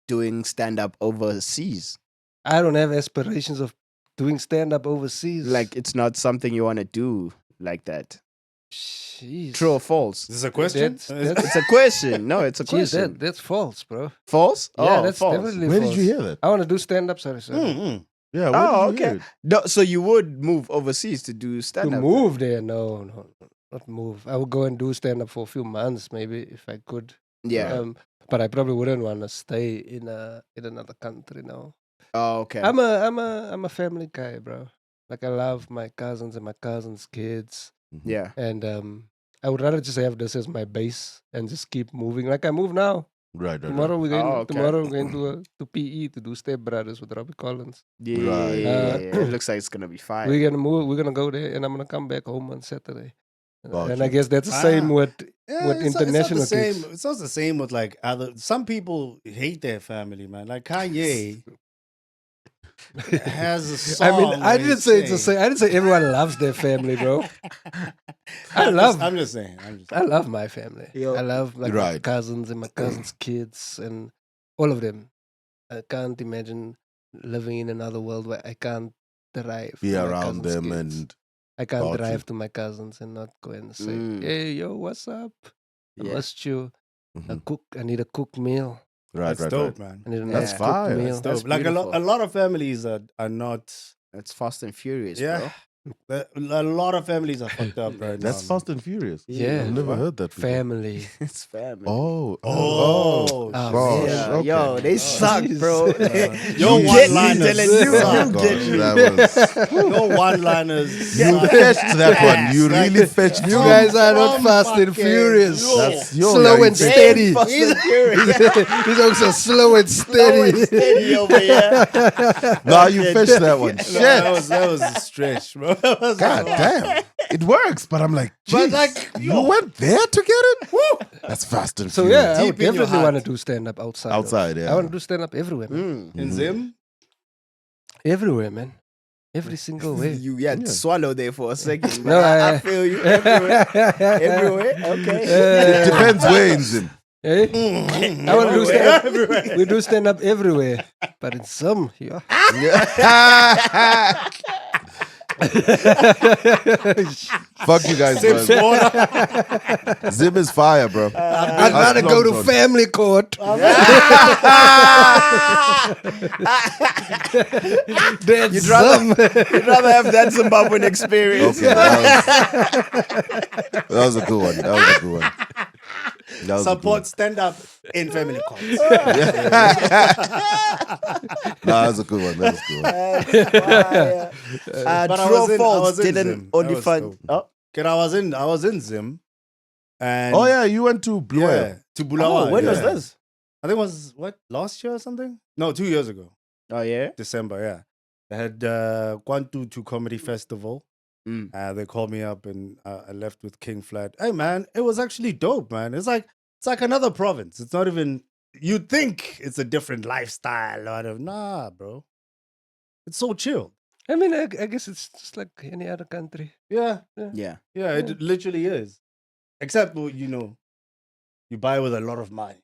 doing stand up overseas. I don't have aspirations of doing stand up overseas. Like it's not something you want to do like that. Jeez. True or false? Is this a question? That's- It's a question. No, it's a Jeez, question. that's false, bro. False? Yeah, Oh, that's false. definitely Where false. did you hear that? I want to do stand up. Sorry. Yeah. Where Oh, did you hear okay. it? No, so you would move overseas to do To stand up? move there, no, not move. I would go and do stand up for a few months, maybe if I could. Yeah. But I probably wouldn't want to stay in another country now. Oh, okay. I'm a family guy, bro. Like I love my cousins and my cousins' kids, Yeah. and I would rather just have this as my base and just keep moving. Like I move now. Right. Tomorrow we're going. Oh, okay. Tomorrow we're going to PE to do Step Brothers with Robbie Collins. Yeah. Right. It looks like it's gonna be fine. We're gonna move. We're gonna go there, and I'm gonna come back home on Saturday. Gotcha. And I guess that's the same with international it's not the kids. same. It's not the same with like other. Some people hate their family, man. Like Kanye. has a song. I mean, I where didn't he say it's a say- say. I didn't say everyone loves their family, bro. I'm just saying. I love my family. Yo. I love like my Right. cousins and my cousins' kids and all of them. I can't imagine living in another world where I can't drive. Be to my around cousins' them kids. and I can't got you. drive to my cousins and not go and say, Mm. "Hey, yo, what's up? I Yeah. missed you. Mhm. I need a cooked meal. right, That's right, dope, right. man. I need a Yeah. nice That's cooked fire. meal." That's dope. Like beautiful. a lot of families are not. That's Fast and Furious, Yeah. bro. A lot of families are fucked up right That's now. Fast and Furious. Yeah. I've never What? heard that before. Family. It's family. Oh, Oh, Oh, gosh. man. Yeah, Okay. yo, they suck, bro. Jeez. Your You get me, one-liners Dylan. You suck. get me. That was, Your one-liners. you suck. fetched that one. You Like, really fetched You it. guys are not From fast and fucking- furious. Yo. That's yo, Slow yeah, and you fetched- steady. Fast and Furious. He's also slow and Slow and steady. steady over here. Nah, you fetched that one. No, Shit. that was a stretch, bro. That was God damn. It works, but I'm like, But geez, like, you yo. went there to get it? That's Fast and So Furious. yeah, I would Deep in your definitely want to heart. do stand up outside. Outside, yeah. I want to do stand up everywhere, man. Mm. In Zim? Everywhere, man. Every single way. You had to Yeah. swallow there for a second. But No, I feel you everywhere. Everywhere? Okay. It depends where in Zim. Eh? I want to do stand up. Everywhere. We do stand up everywhere, but in some, yeah. Fuck you guys, Zim's bro. water. Zim is fire, bro. I'd rather go to Long John. family court. That's You'd rather- some. You'd rather have that Zimbabwean experience. Okay, that was a good one. That was a good one. That was Support stand up in family courts. a good one. Nah, that was a good one. That was a good one. But I True was or in- I false? was in Didn't Zim. That was Oliphant? dope. Oh, Kid, I was in Zim. And Oh, yeah, you went to Blue yeah, Whale. to Bulawayo. oh, when was yeah. this? I think it was last year or something? No, 2 years ago. Oh yeah. December, yeah. I had gone to comedy festival. Mm. They called me up and I left with King Flat. Hey man, it was actually dope, man. It's like another province. It's not even. You'd think it's a different lifestyle. Nah, bro. It's so chill. I mean, I guess it's just like any other country. Yeah, Yeah. it literally is. Except you buy with a lot of money.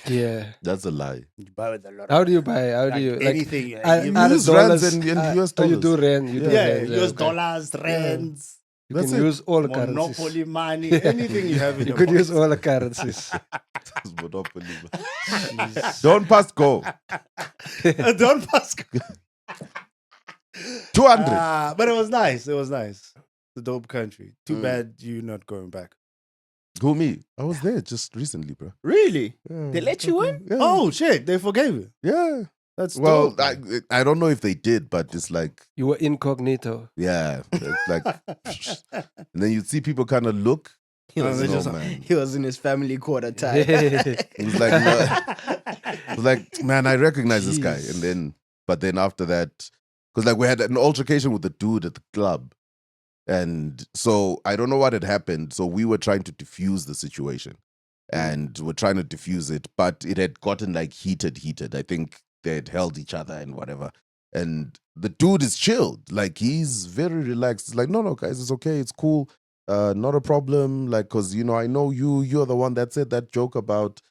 Yeah. That's a lie. You buy with a lot. How of do you buy? How do you like? anything? Are Use the rands dollars- and US Oh, you do dollars. rand. You do yeah, rand, US okay. dollars, rands, You That's can it. use all the currencies. monopoly money, anything you have in You your could use pocket. all the currencies. That's Monopoly, man. Don't pass go. Don't pass. 200. But it was nice. It was nice. It's a dope country. Too Mm. bad you not going back. Who, me? I was there just recently, bro. Really? Yeah. They let you in? Yeah. Oh shit! They forgave you. Yeah. That's Well, dope, man. I don't know if they did, but it's like, You were incognito. yeah. It's like, and then you'd see people kind of look. He was, they in, just- man. he was in his family quarter time. It was like, it was like, man, I recognize this guy. And but then after that, because like we had an altercation with the dude at the club. And so I don't know what had happened. So we were trying to diffuse the situation and we're trying to diffuse it, but it had gotten like heated. I think they had held each other and whatever. And the dude is chilled. Like he's very relaxed. It's like, no, guys, it's okay. It's cool. Not a problem. Like, cause I know you're the one that said that joke about,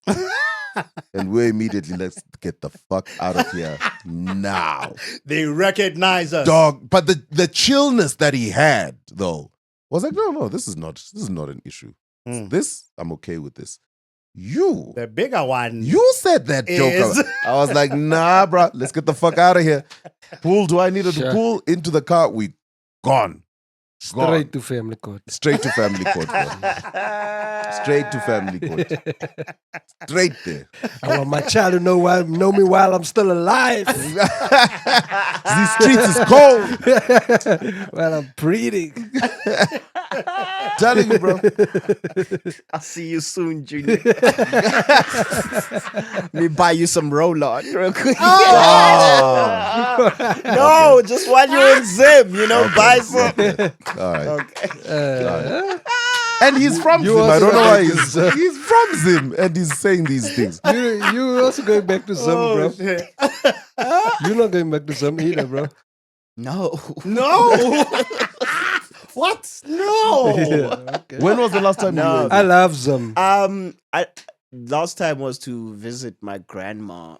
and we're immediately, let's get the fuck out of here now. They recognize us. Dog, but the chillness that he had though was like, no, this is not an issue. Mm. This, I'm okay with this. You The bigger one. you said that joke. Is- I was like, nah, bro, let's get the fuck out of here. Pull, do I need to Sure. pull into the car? We gone. Straight to family court. Straight to family court, bro. Straight to family court. Straight there. I want my child to know me while I'm still alive. These streets is cold. While I'm breathing. Telling you, bro. I'll see you soon, Junior. Me buy you some roll-on real quick. Oh. No, just while you're in Zim, buy some. All right. Okay. And he's from You Zim. I also don't know go why back to Zim. he's from Zim and he's saying these things. You also going back to Zim, Oh, bro. shit. You're not going back to Zim either, bro. No. No. What? No. Yeah, okay. When was the last time No. you were I in Zim? love Zim. I last time was to visit my grandma.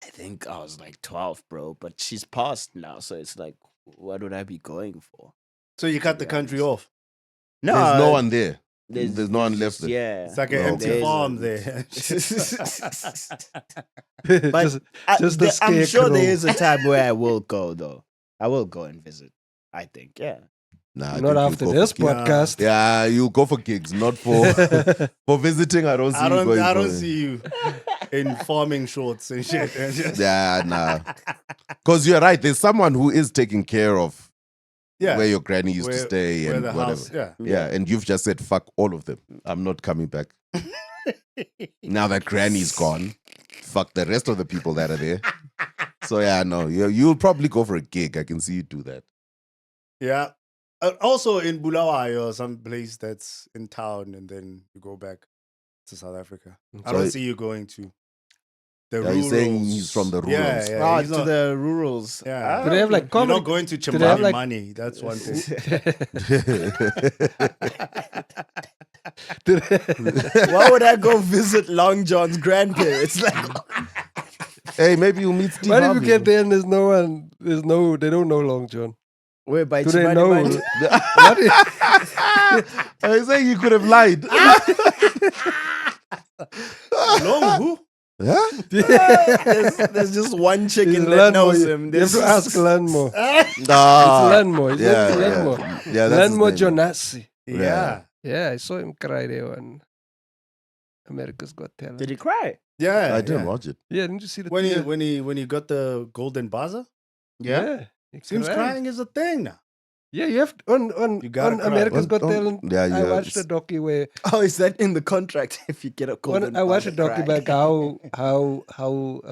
I think I was like 12, bro, but she's passed now, so it's like, what would I be going for? So you cut the country off. No, There's no one there. There's no one left there. Yeah, It's like an No, empty okay. farm there. but just a I'm sure scarecrow. there is a time where I will go, though. I will go and visit. I think, yeah. Nah, I Not think after you'll go this for gigs. podcast. Yeah, you go for gigs, not for for visiting. I don't see you going I for don't it. see you in farming shorts and shit. And just- Yeah, nah. Because you're right. There's someone who is taking care of yeah. where your granny used to stay where and the whatever. house. Yeah. Yeah, and you've just said fuck all of them. I'm not coming back. Now that granny's gone, fuck the rest of the people that are there. So yeah, no, you'll probably go for a gig. I can see you do that. Yeah. Also in Bulawayo or some place that's in town, and then you go back to South Africa. I So- don't see you going to the Yeah, you're saying rurals. he's from the Yeah, rurals. yeah. to the rurals. Yeah. Do they have like You're comedy? not going to they have, Chimali like- money. That's one thing. Why would I go visit Long John's grandparents? Like, Hey, maybe you'll meet Steve What if you Harvey. get there and there's no one? They don't know Long John. where by Do they Chimani know? Mani? What if- I was saying you could have lied. Long who? Huh? There's just one chicken It's that knows Lanmo. him. You have to ask Lanmo. It's Nah. Lanmo. His name is Lanmo. Yeah, that's his Lanmo name. Jonasi. Yeah. Yeah, I saw him cry there on America's Got Talent. Did he cry? Yeah. I didn't yeah. watch it. Yeah, didn't you see the When he tear? when he got the golden buzzer, Yeah. He seems cried. crying is a thing now. Yeah, you have on You gotta cry. America's Got On- Talent. yeah, I yeah, watched a it's- docu where Oh, is that in the contract? If you get a golden I watched a buzzer, docu cry? about how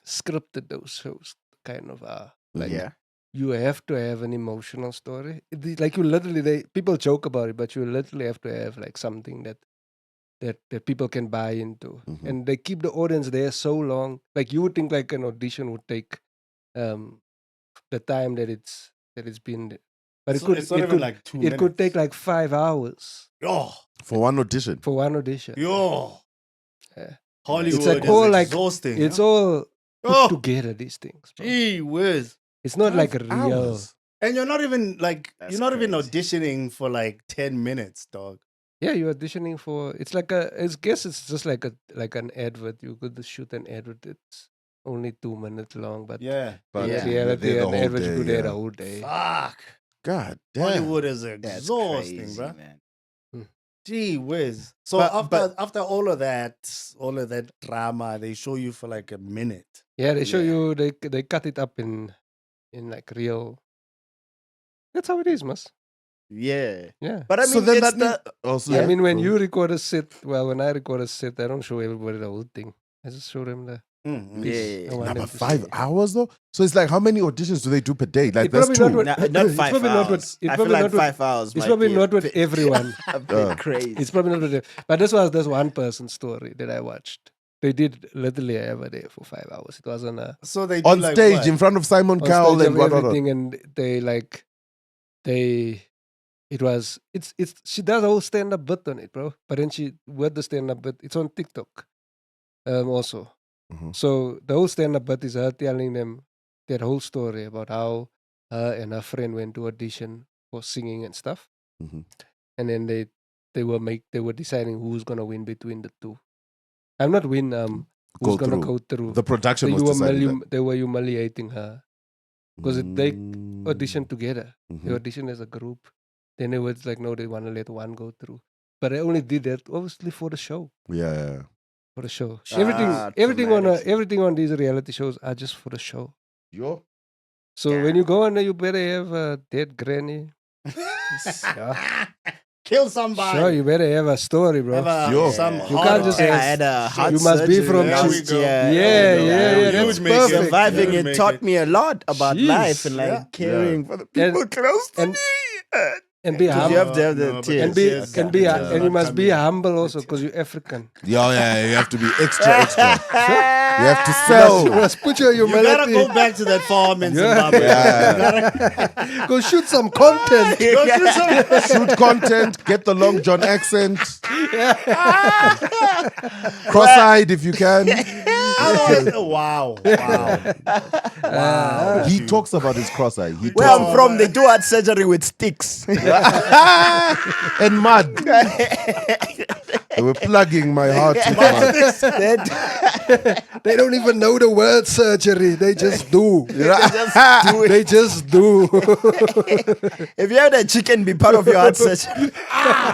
scripted those shows kind of are. Like yeah. you have to have an emotional story. Like you literally, people joke about it, but you literally have to have like something that people can buy into, Mhm. and they keep the audience there so long. Like you would think like an audition would take the time that it's been, but it could It's not it even could like 2 it minutes. could take like 5 hours Yo, For one audition. for one audition. yo. Yeah. Hollywood like is all, like, exhausting. It's huh? all put Oh, together. These things, bro. gee whiz. It's not like 5 real. hours. And you're not even like That's you're not even crazy. auditioning for like 10 minutes, dog. Yeah, you're auditioning for. It's like I guess it's just like an advert. You could shoot an advert. It's only 2 minutes long, but Yeah. But in Yeah. reality, they're the an whole advert you day, could there the yeah. whole day. Fuck. God damn. Hollywood is That's exhausting, crazy, bro. man. Gee whiz. So after all of that drama, they show you for like a minute. Yeah, they show Yeah. you. They cut it up in like real. That's how it is, mas. Yeah. Yeah. But I mean, so then it's that means also, I mean, when you record a set, when I record a set, I don't show everybody the whole thing. I just show them the. Mm, mm. piece I want Nah, them but to 5 see. hours though. So it's like how many auditions do they do per day? Like It that's probably not two. what- Not It's 5 probably not what- hours. it's I feel probably like not what- 5 hours. It's might probably be not with bit- everyone. a bit crazy. It's probably not with everyone. But this was one person story that I watched. They did literally every day for 5 hours. It wasn't a So they do On like stage what? in front of Simon on Cowell stage and of what everything, and she does a whole stand up bit on it, bro. But then with the stand up bit, it's on TikTok, also. Mhm. So the whole stand up bit is her telling them that whole story about how her and her friend went to audition for singing and stuff, Mhm. and then they were deciding who's gonna win between the two. I'm not win. Go Who's gonna through. go through? The production They was were deciding that. they were humiliating her because they audition Mm. together. They Mhm. audition as a group. Then it was like, no, they want to let one go through. But I only did that obviously for the show. Yeah. For the show. Ah, Everything on these reality shows are just for the show. Yo. So when you go on there, you better have a dead granny. Yeah. Kill somebody. Sure, you better have a story, bro. Have Yo. some You heart can't just attack. I had a heart You must be surgery from There we last go. year. Yeah, and, yeah, You that's would make it. perfect. Surviving You would it make taught it. me a lot about Jeez. life and like Yeah. caring for the people close to And- me. And be 'Cause humble. you have to have the but tears. And be tears- and be tears and you are must be coming. humble also because you're African. Yeah, you have to be extra. You have to You sell. must put your You gotta humility. go back to that farm in Yeah. Zimbabwe. Yeah. Go shoot some content. Go do some- Shoot content, get the Long John accent. Cross-eyed if you can. Wow. He talks about his cross-eye. He Where talks I'm from, they do heart surgery with sticks. and mud. They were plugging my heart with mud. They don't even know the word surgery. They just do. They just do. If you had a chicken be part of your heart surgery,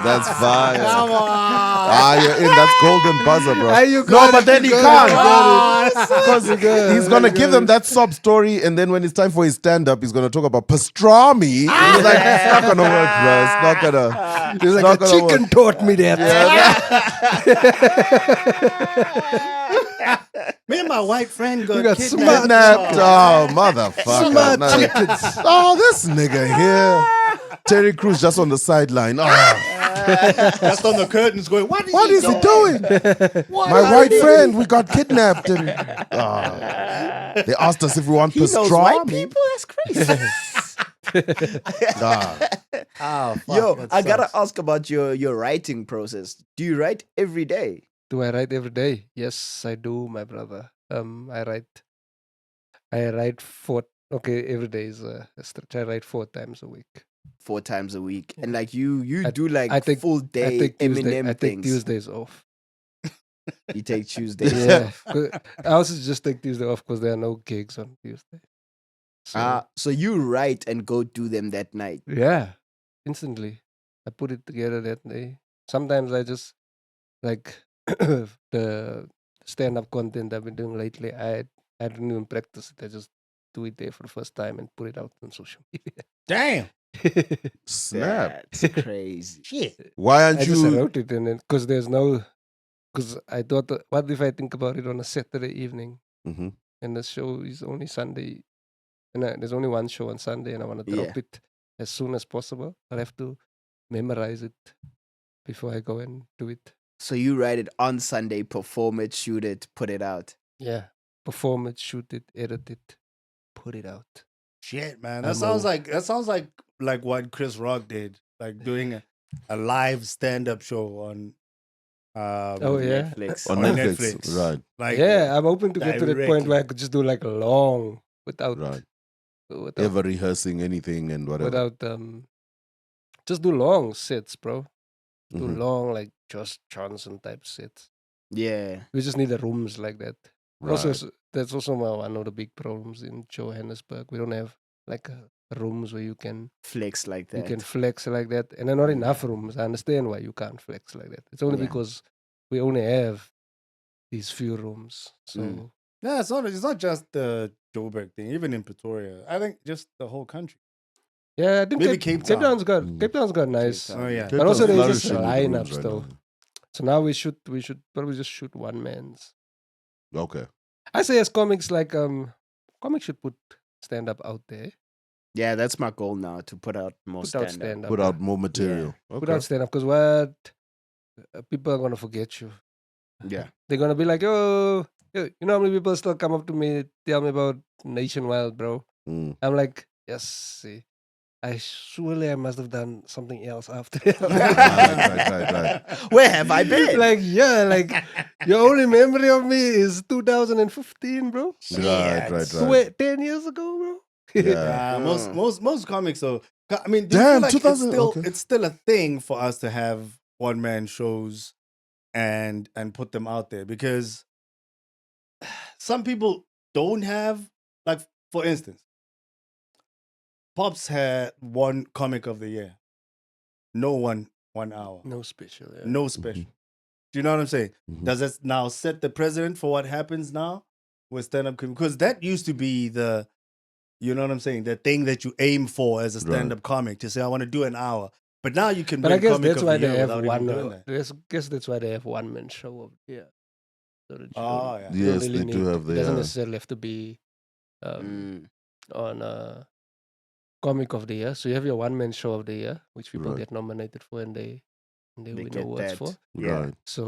That's fine. Come on. You're in. That's golden buzzer, bro. Hey, you No, got but it, then you he got can't. it, Because he's going to give them that sob story, and then when it's time for his stand-up, he's going to talk about pastrami. He's like, it's not going to work, bro. It's not going to... He's like, not a gonna chicken work. taught me that. Me and my white friend got, You got kidnapped. Kidnapped. Oh, motherfucker. Smart No. Oh, this nigga here. Terry Crews just on the sideline. Oh, Just on the curtains going, what what is he doing? My white friend, we got kidnapped. And they asked us if we want he knows white pastrami. people. That's crazy. Oh, fuck, Yo, that I gotta sucks. ask about your writing process. Do you write every day? Do I write every day? Yes, I do, my brother. I write every day is a stretch. I write 4 times a week. 4 times a week, and like you I- do like I take- full day Eminem I take things. Tuesdays off. You take Tuesdays. Yeah. 'Cause I also just take Tuesday off because there are no gigs on Tuesday. So, So you write and go do them that night. yeah, instantly. I put it together that day. Sometimes I just like the stand-up content I've been doing lately. I don't even practice it. I just do it there for the first time and put it out on social media. Damn. Snap. That's crazy. Shit. Why I aren't just you... wrote it and then because I thought, what if I think about it on a Saturday evening Mhm. and the show is only Sunday, and there's only one show on Sunday, and I want to drop Yeah. it as soon as possible. I'll have to memorize it before I go and do it. So you write it on Sunday, perform it, shoot it, put it out. Yeah, perform it, shoot it, edit it, put it out. Shit, man. I'm That sounds old. like what Chris Rock did, like doing a live stand-up show on Oh yeah, Netflix. On On Netflix. Netflix. Right, like yeah. I'm hoping to get to that point directly. where I could just do like a long without right. without Ever rehearsing anything and whatever. without just do long sets, bro. Do Mhm. long like Josh Johnson type sets. Yeah. We just need the rooms like that. Also, Right. that's also one of the big problems in Johannesburg. We don't have like rooms where you can Flex like that. flex like that, and there are not enough rooms. I understand why you can't flex like that. It's only Yeah. because we only have these few rooms. So Mm. No, it's not just the Joburg thing. Even in Pretoria, I think just the whole country. yeah, I think Maybe Cape Town. Cape Town's got nice. Town. Oh yeah. Cape But also Town's there's just flourishing with rooms lineups right though. So now we should probably just shoot one man's. now. Okay. I say as comics like comics should put stand up out there. Yeah, that's my goal now, to put out more Put out stand-up. stand up. Put out more material. Put Okay. out stand up because what people are gonna forget you. Yeah. They're gonna be like, oh, you know how many people still come up to me, tell me about Nationwide, bro. Mm. I'm like, yes, see, I must have done something else after Right. that. Where have I been? Like, yeah, like your only memory of me is 2015, bro. Right. 10 years ago, bro. Yeah. Most comics though. I mean, do you Damn, feel like 2000 okay. it's still a thing for us to have one man shows and put them out there, because some people don't have, like, for instance, Pops had one comic of the year. No 1 hour. No special. Yeah. No special. Do you know what I'm saying? Mhm. Does it now set the precedent for what happens now with stand-up comedy? Because that used to be the, you know what I'm saying, the thing that you aim for as a stand-up comic, to say, I want to do an hour. But now you can But I win guess comic that's of why the they year have without even doing one. that. I guess that's why they have one man show over here. So that you Oh, don't- yeah. you don't Yes, they do need- have It doesn't the. necessarily have to be Mm. on comic of the year. So you have your one man show of the year, which people Right. get nominated for and they They win get awards that. for. Yeah. Right. So,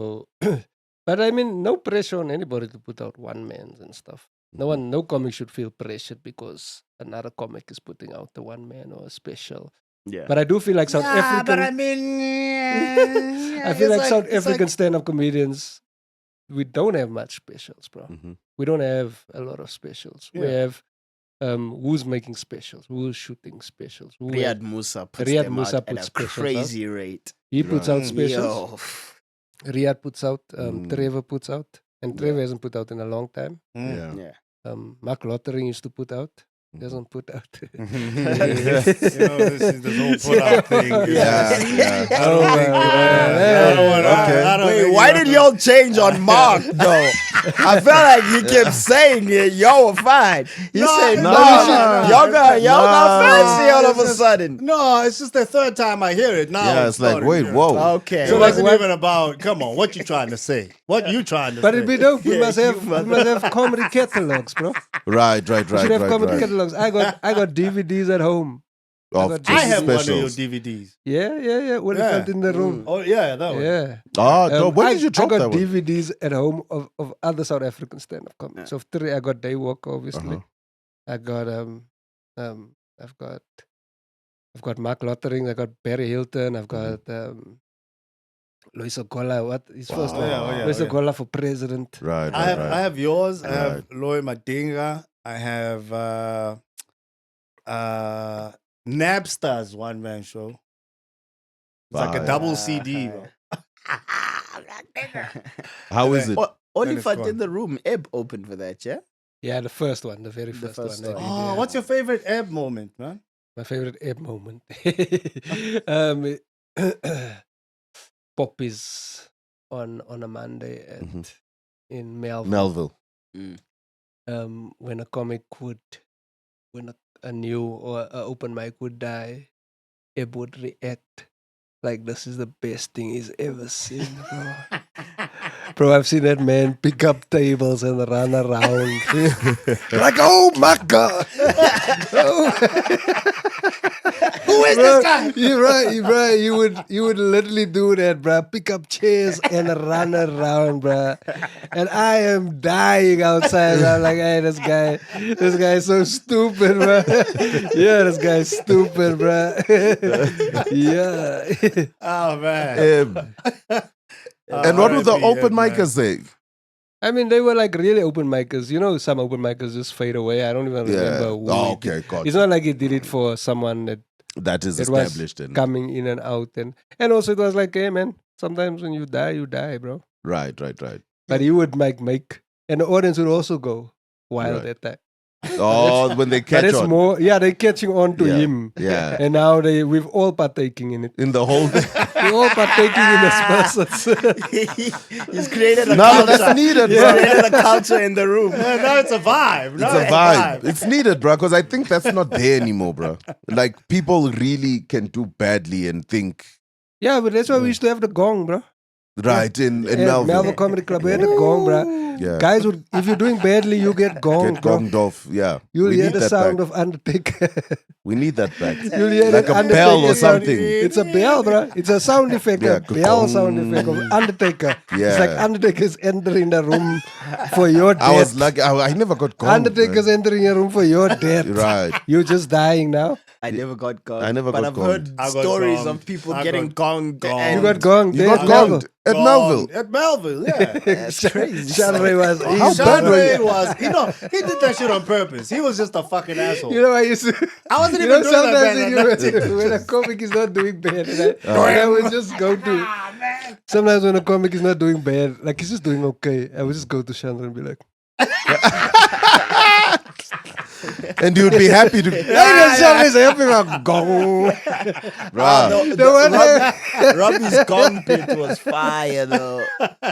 but I mean, no pressure on anybody to put out one mans and stuff. No comic should feel pressured because another comic is putting out the one man or a special. Yeah. But I do feel like South African. But I mean, I feel it's like South it's African stand-up comedians, we don't have much specials, bro. Mhm. We don't have a lot of specials. We Yeah. have who's making specials, who's shooting specials. Who Riyad Musa puts Riyad them Musa out at puts a specials out. crazy rate. he puts out Right. specials. Yo. Riyad puts out. Mm. Trevor puts out, and Trevor hasn't put out in a long time. Yeah. Yeah. Mark Lottering used to put out. Mhm. Doesn't put out. this is the whole put out thing. Yeah, yeah. I don't think. man. I don't want. Okay. I don't Wait, think why you did have y'all change on Mark though? I felt like you kept saying it. Y'all were fine. You No, said no, no. no, Y'all got no. fancy all of a It's just- sudden. No, it's just the third time I hear it now. Yeah, it's like, starting, wait, yeah. whoa. Okay. It So like wasn't what- even about. Come on, what you trying to say? What you trying to But say? it'd be dope. We Yeah, must you have comedy catalogs, bro. Right, right, We right, should have right, comedy right. catalogs. I got DVDs at home. Of got- just I have one of your specials. DVDs. Yeah. Oliphant in the room. Oh yeah, that one. Yeah. Oh, dope. When did you drop I that got one? DVDs at home of other South African stand-up comics. Yeah. Of three, I got Daywalker, obviously. Uh-huh. I got I've got Mark Lottering. I got Barry Hilton. I've got Lois Ogola. What his first Wow. one? Oh, yeah, Lois yeah. Ogola for president. Right, I right, right. have yours. I have Right. Loy Madinga. I have Napster's one man show. It's like a Fire. double CD, bro. How is it? Oliphant gone. in the room. Ebb opened for that, yeah? Yeah, the first one, the very The first, first one. I one. did, Oh, yeah. what's your favorite Ebb moment, man? My favorite app moment? Poppies on a Monday at Mhm. in Melbourne. Melville. When a comic would, when a new or a open mic would die, Eb would react like this is the best thing he's ever seen, bro. Bro, I've seen that man pick up tables and run around. Like, oh my God. Who is this guy? You're right. You would literally do that, bro. Pick up chairs and run around, bro. And I am dying outside. I'm like, hey, this guy is so stupid, bro. Yeah, this guy's stupid, bro. Yeah. Oh man. And what do the R.I.P. open Ebb, man. micers say? I mean, they were like really open micers. You know, some open micers just fade away. I don't even Yeah. remember who. Oh, he did. okay, got It's you. not like he did it for someone that That is it was established. And coming in and out. And also it was like, hey, man, sometimes when you die, bro. right. But he would make, and the audience would also go wild Right. at that. Oh, when they But catch it's on. more, yeah, they're catching on to Yeah. him. Yeah. And now we've all partaking in it. In the whole thing. We're all partaking in this process. He's created a No, culture. that's needed, He's bro. created a culture in the room. Yeah, now it's a vibe. It's Now a vibe. It's needed, bro, because I think that's not there anymore, bro. Like, people really can do badly and think, Yeah, but that's why we used to have the gong, bro. right, in Yeah, Melville. Melville Comedy Club, we had the gong, bro. Yeah. Guys would, if you're doing badly, you get gonged, Get bro. gonged off. Yeah. You'll We hear need the that sound back. of Undertaker. We need that back. You'll hear Like the a bell or Undertaker sound. something. It's a bell, bro. It's a sound effect, Yeah, a bell gong. sound effect of Undertaker. It's like Yeah. Undertaker's entering the room for your death. I was like, I never got gonged. Undertaker's man. entering a room for your death. Right. You're just dying now. I never got gonged. I never but got I've heard I got stories gonged. of people I getting got gonged. gonged. and- You got gonged. You there got at Melville. gonged at Melville. At Melville, yeah. That's crazy. Sean Ray was. How he's bad bad were Ray you? was, he did that shit on purpose. He was just a fucking asshole. You know, I used to. I wasn't You even know, doing that sometimes bad. when a comic is not doing bad, and I would just go to. Sometimes when a comic is not doing bad, like he's just doing okay, I would just go to Chandra and be like, And you'd be happy to. "Hey, Chandra is helping me." Gong. Bruh. The one that- Robbie's gong pit was fire though.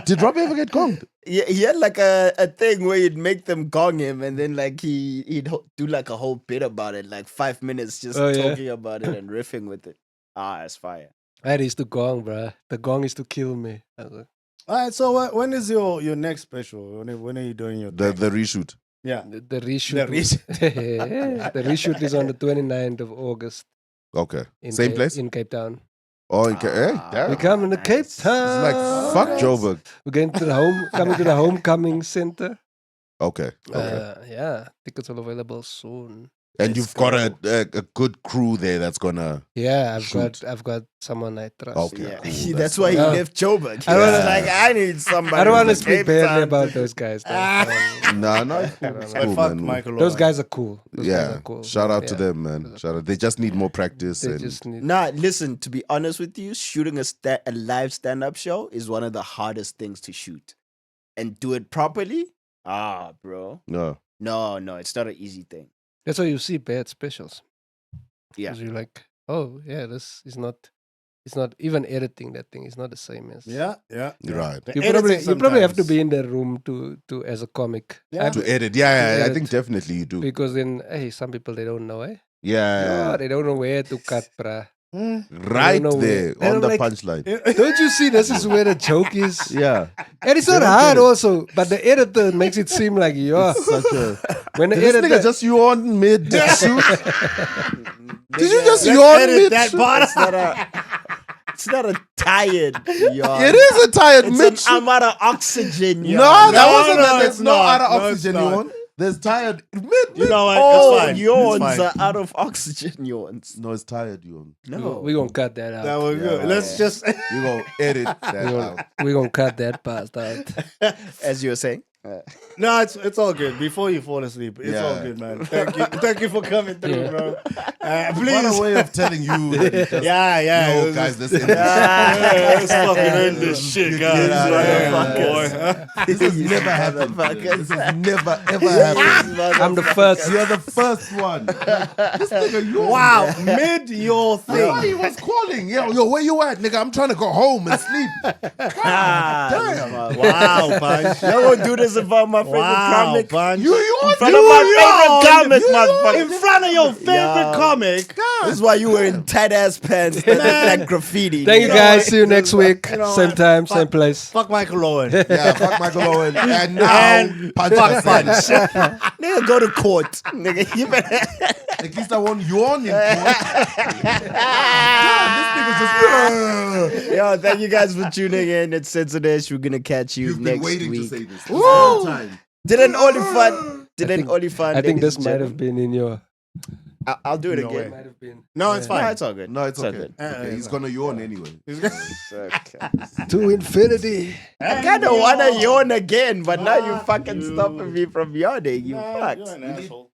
Did Robbie ever get gonged? He had like a thing where you'd make them gong him, and then like he'd do like a whole bit about it, like 5 minutes just Oh, yeah. talking about it and riffing with it. Ah, that's fire. I used to gong, bruh. The gong is to kill me. I was like, All right, so when is your next special? When are you doing your The thing? reshoot. Yeah. The reshoot. The reshoot. The reshoot is on the 29th of August. Okay. Same place? In Cape Town. Oh, in hey, damn. We coming to Cape It's Town. like, fuck Joburg. We're going to coming to the homecoming center. Okay. Okay. Yeah, tickets are available soon. And you've got a good crew there that's gonna. Yeah, Shoot. I've got someone I trust. Okay. Yeah. Cool. That's why he Yeah. left Joburg. He I was don't- like, I need somebody. I don't want to from speak Cape badly Town about to- those guys. Though. No, it's cool. But It's But cool, fuck man. Michael Those Owen. guys are cool. Those guys Yeah. are cool. Shout out to Yeah. them, man. Shout out. They just need more practice. They And just need. Nah, listen, to be honest with you, shooting a live stand-up show is one of the hardest things to shoot. And do it properly? Bro. no. No, it's not an easy thing. That's why you see bad specials. Yeah. 'Cause you're like, oh yeah, this is not. It's not even editing that thing. It's not the same as. Yeah. Right. The You editing probably have to sometimes- be in the room to as a comic. Yeah. To edit. Yeah, I edit. think definitely you do. Because then, hey, some people they don't know, eh? Yeah. Yeah, they don't know where to cut, bruh. Right know there where- on and the I'm like- punchline. Don't you see? This is where the joke is. Yeah. And it's They not don't hard get it. also, but the editor makes it seem like yeah. Such a. When the This nigga editor, just yawned mid shoot. Did you just Let's yawn edit mid that shoot? part. It's not a tired yawn. It is a tired It's mid an shoot. I'm out of oxygen yawn. No, that No, wasn't no, that. There's it's no not. out of No, it's oxygen not. yawn. There's tired mid. You know what? Oh, it's fine. yawns It's fine. are out of oxygen yawns. No, it's tired yawn. No. we gonna cut that out. That was good. Yeah. Let's just. You gonna edit that out. We gonna cut that part out. As you were saying. No, it's all good. Before you fall asleep, it's all Yeah. good, man. Thank you for coming through, Yeah. bro. What a Please. way of telling you that it just, Yeah. It no, was guys, just- this is Let's fucking end this shit, guys. Yeah, Yeah, yeah. boy. This has never happened. Motherfuckers. This has never ever happened. I'm the first. You're the first one. This nigga, you Wow, mid your That's why thing. he was calling. Yo, where you at, nigga? I'm trying to go home and sleep. Damn. Wow, Punch. Y'all gonna do this in front of my favorite Wow, comic? Punch. You In front of my favorite comic, motherfucker. In front of your favorite Yeah. comic. This is why you were in tight ass pants that look like graffiti. Thank you know guys. what? See you next week. You know Same what? time, same Fuck. place. Fuck Michael Owen. Yeah, fuck Michael Owen. And now, And Panch fuck Gasela. Punch. Nigga, go to court. Nigga, you better. At least I won't yawn in court. Damn, this nigga's just. Yo, thank you guys for tuning in. It's Censored-Ish. We're gonna catch you You've been next waiting week. to say this whole time. Dillan Oliphant. Dillan Oliphant. I think ladies this and might have gentlemen. been in your. I'll do it No again. way. Might have been. No, it's No, fine. it's all good. No, it's all okay. good. Okay, he's gonna yawn anyway. Okay. To infinity. I kind of want to yawn again, but now you fucking stopping me from yawning. You Nah, fucked. you're an asshole.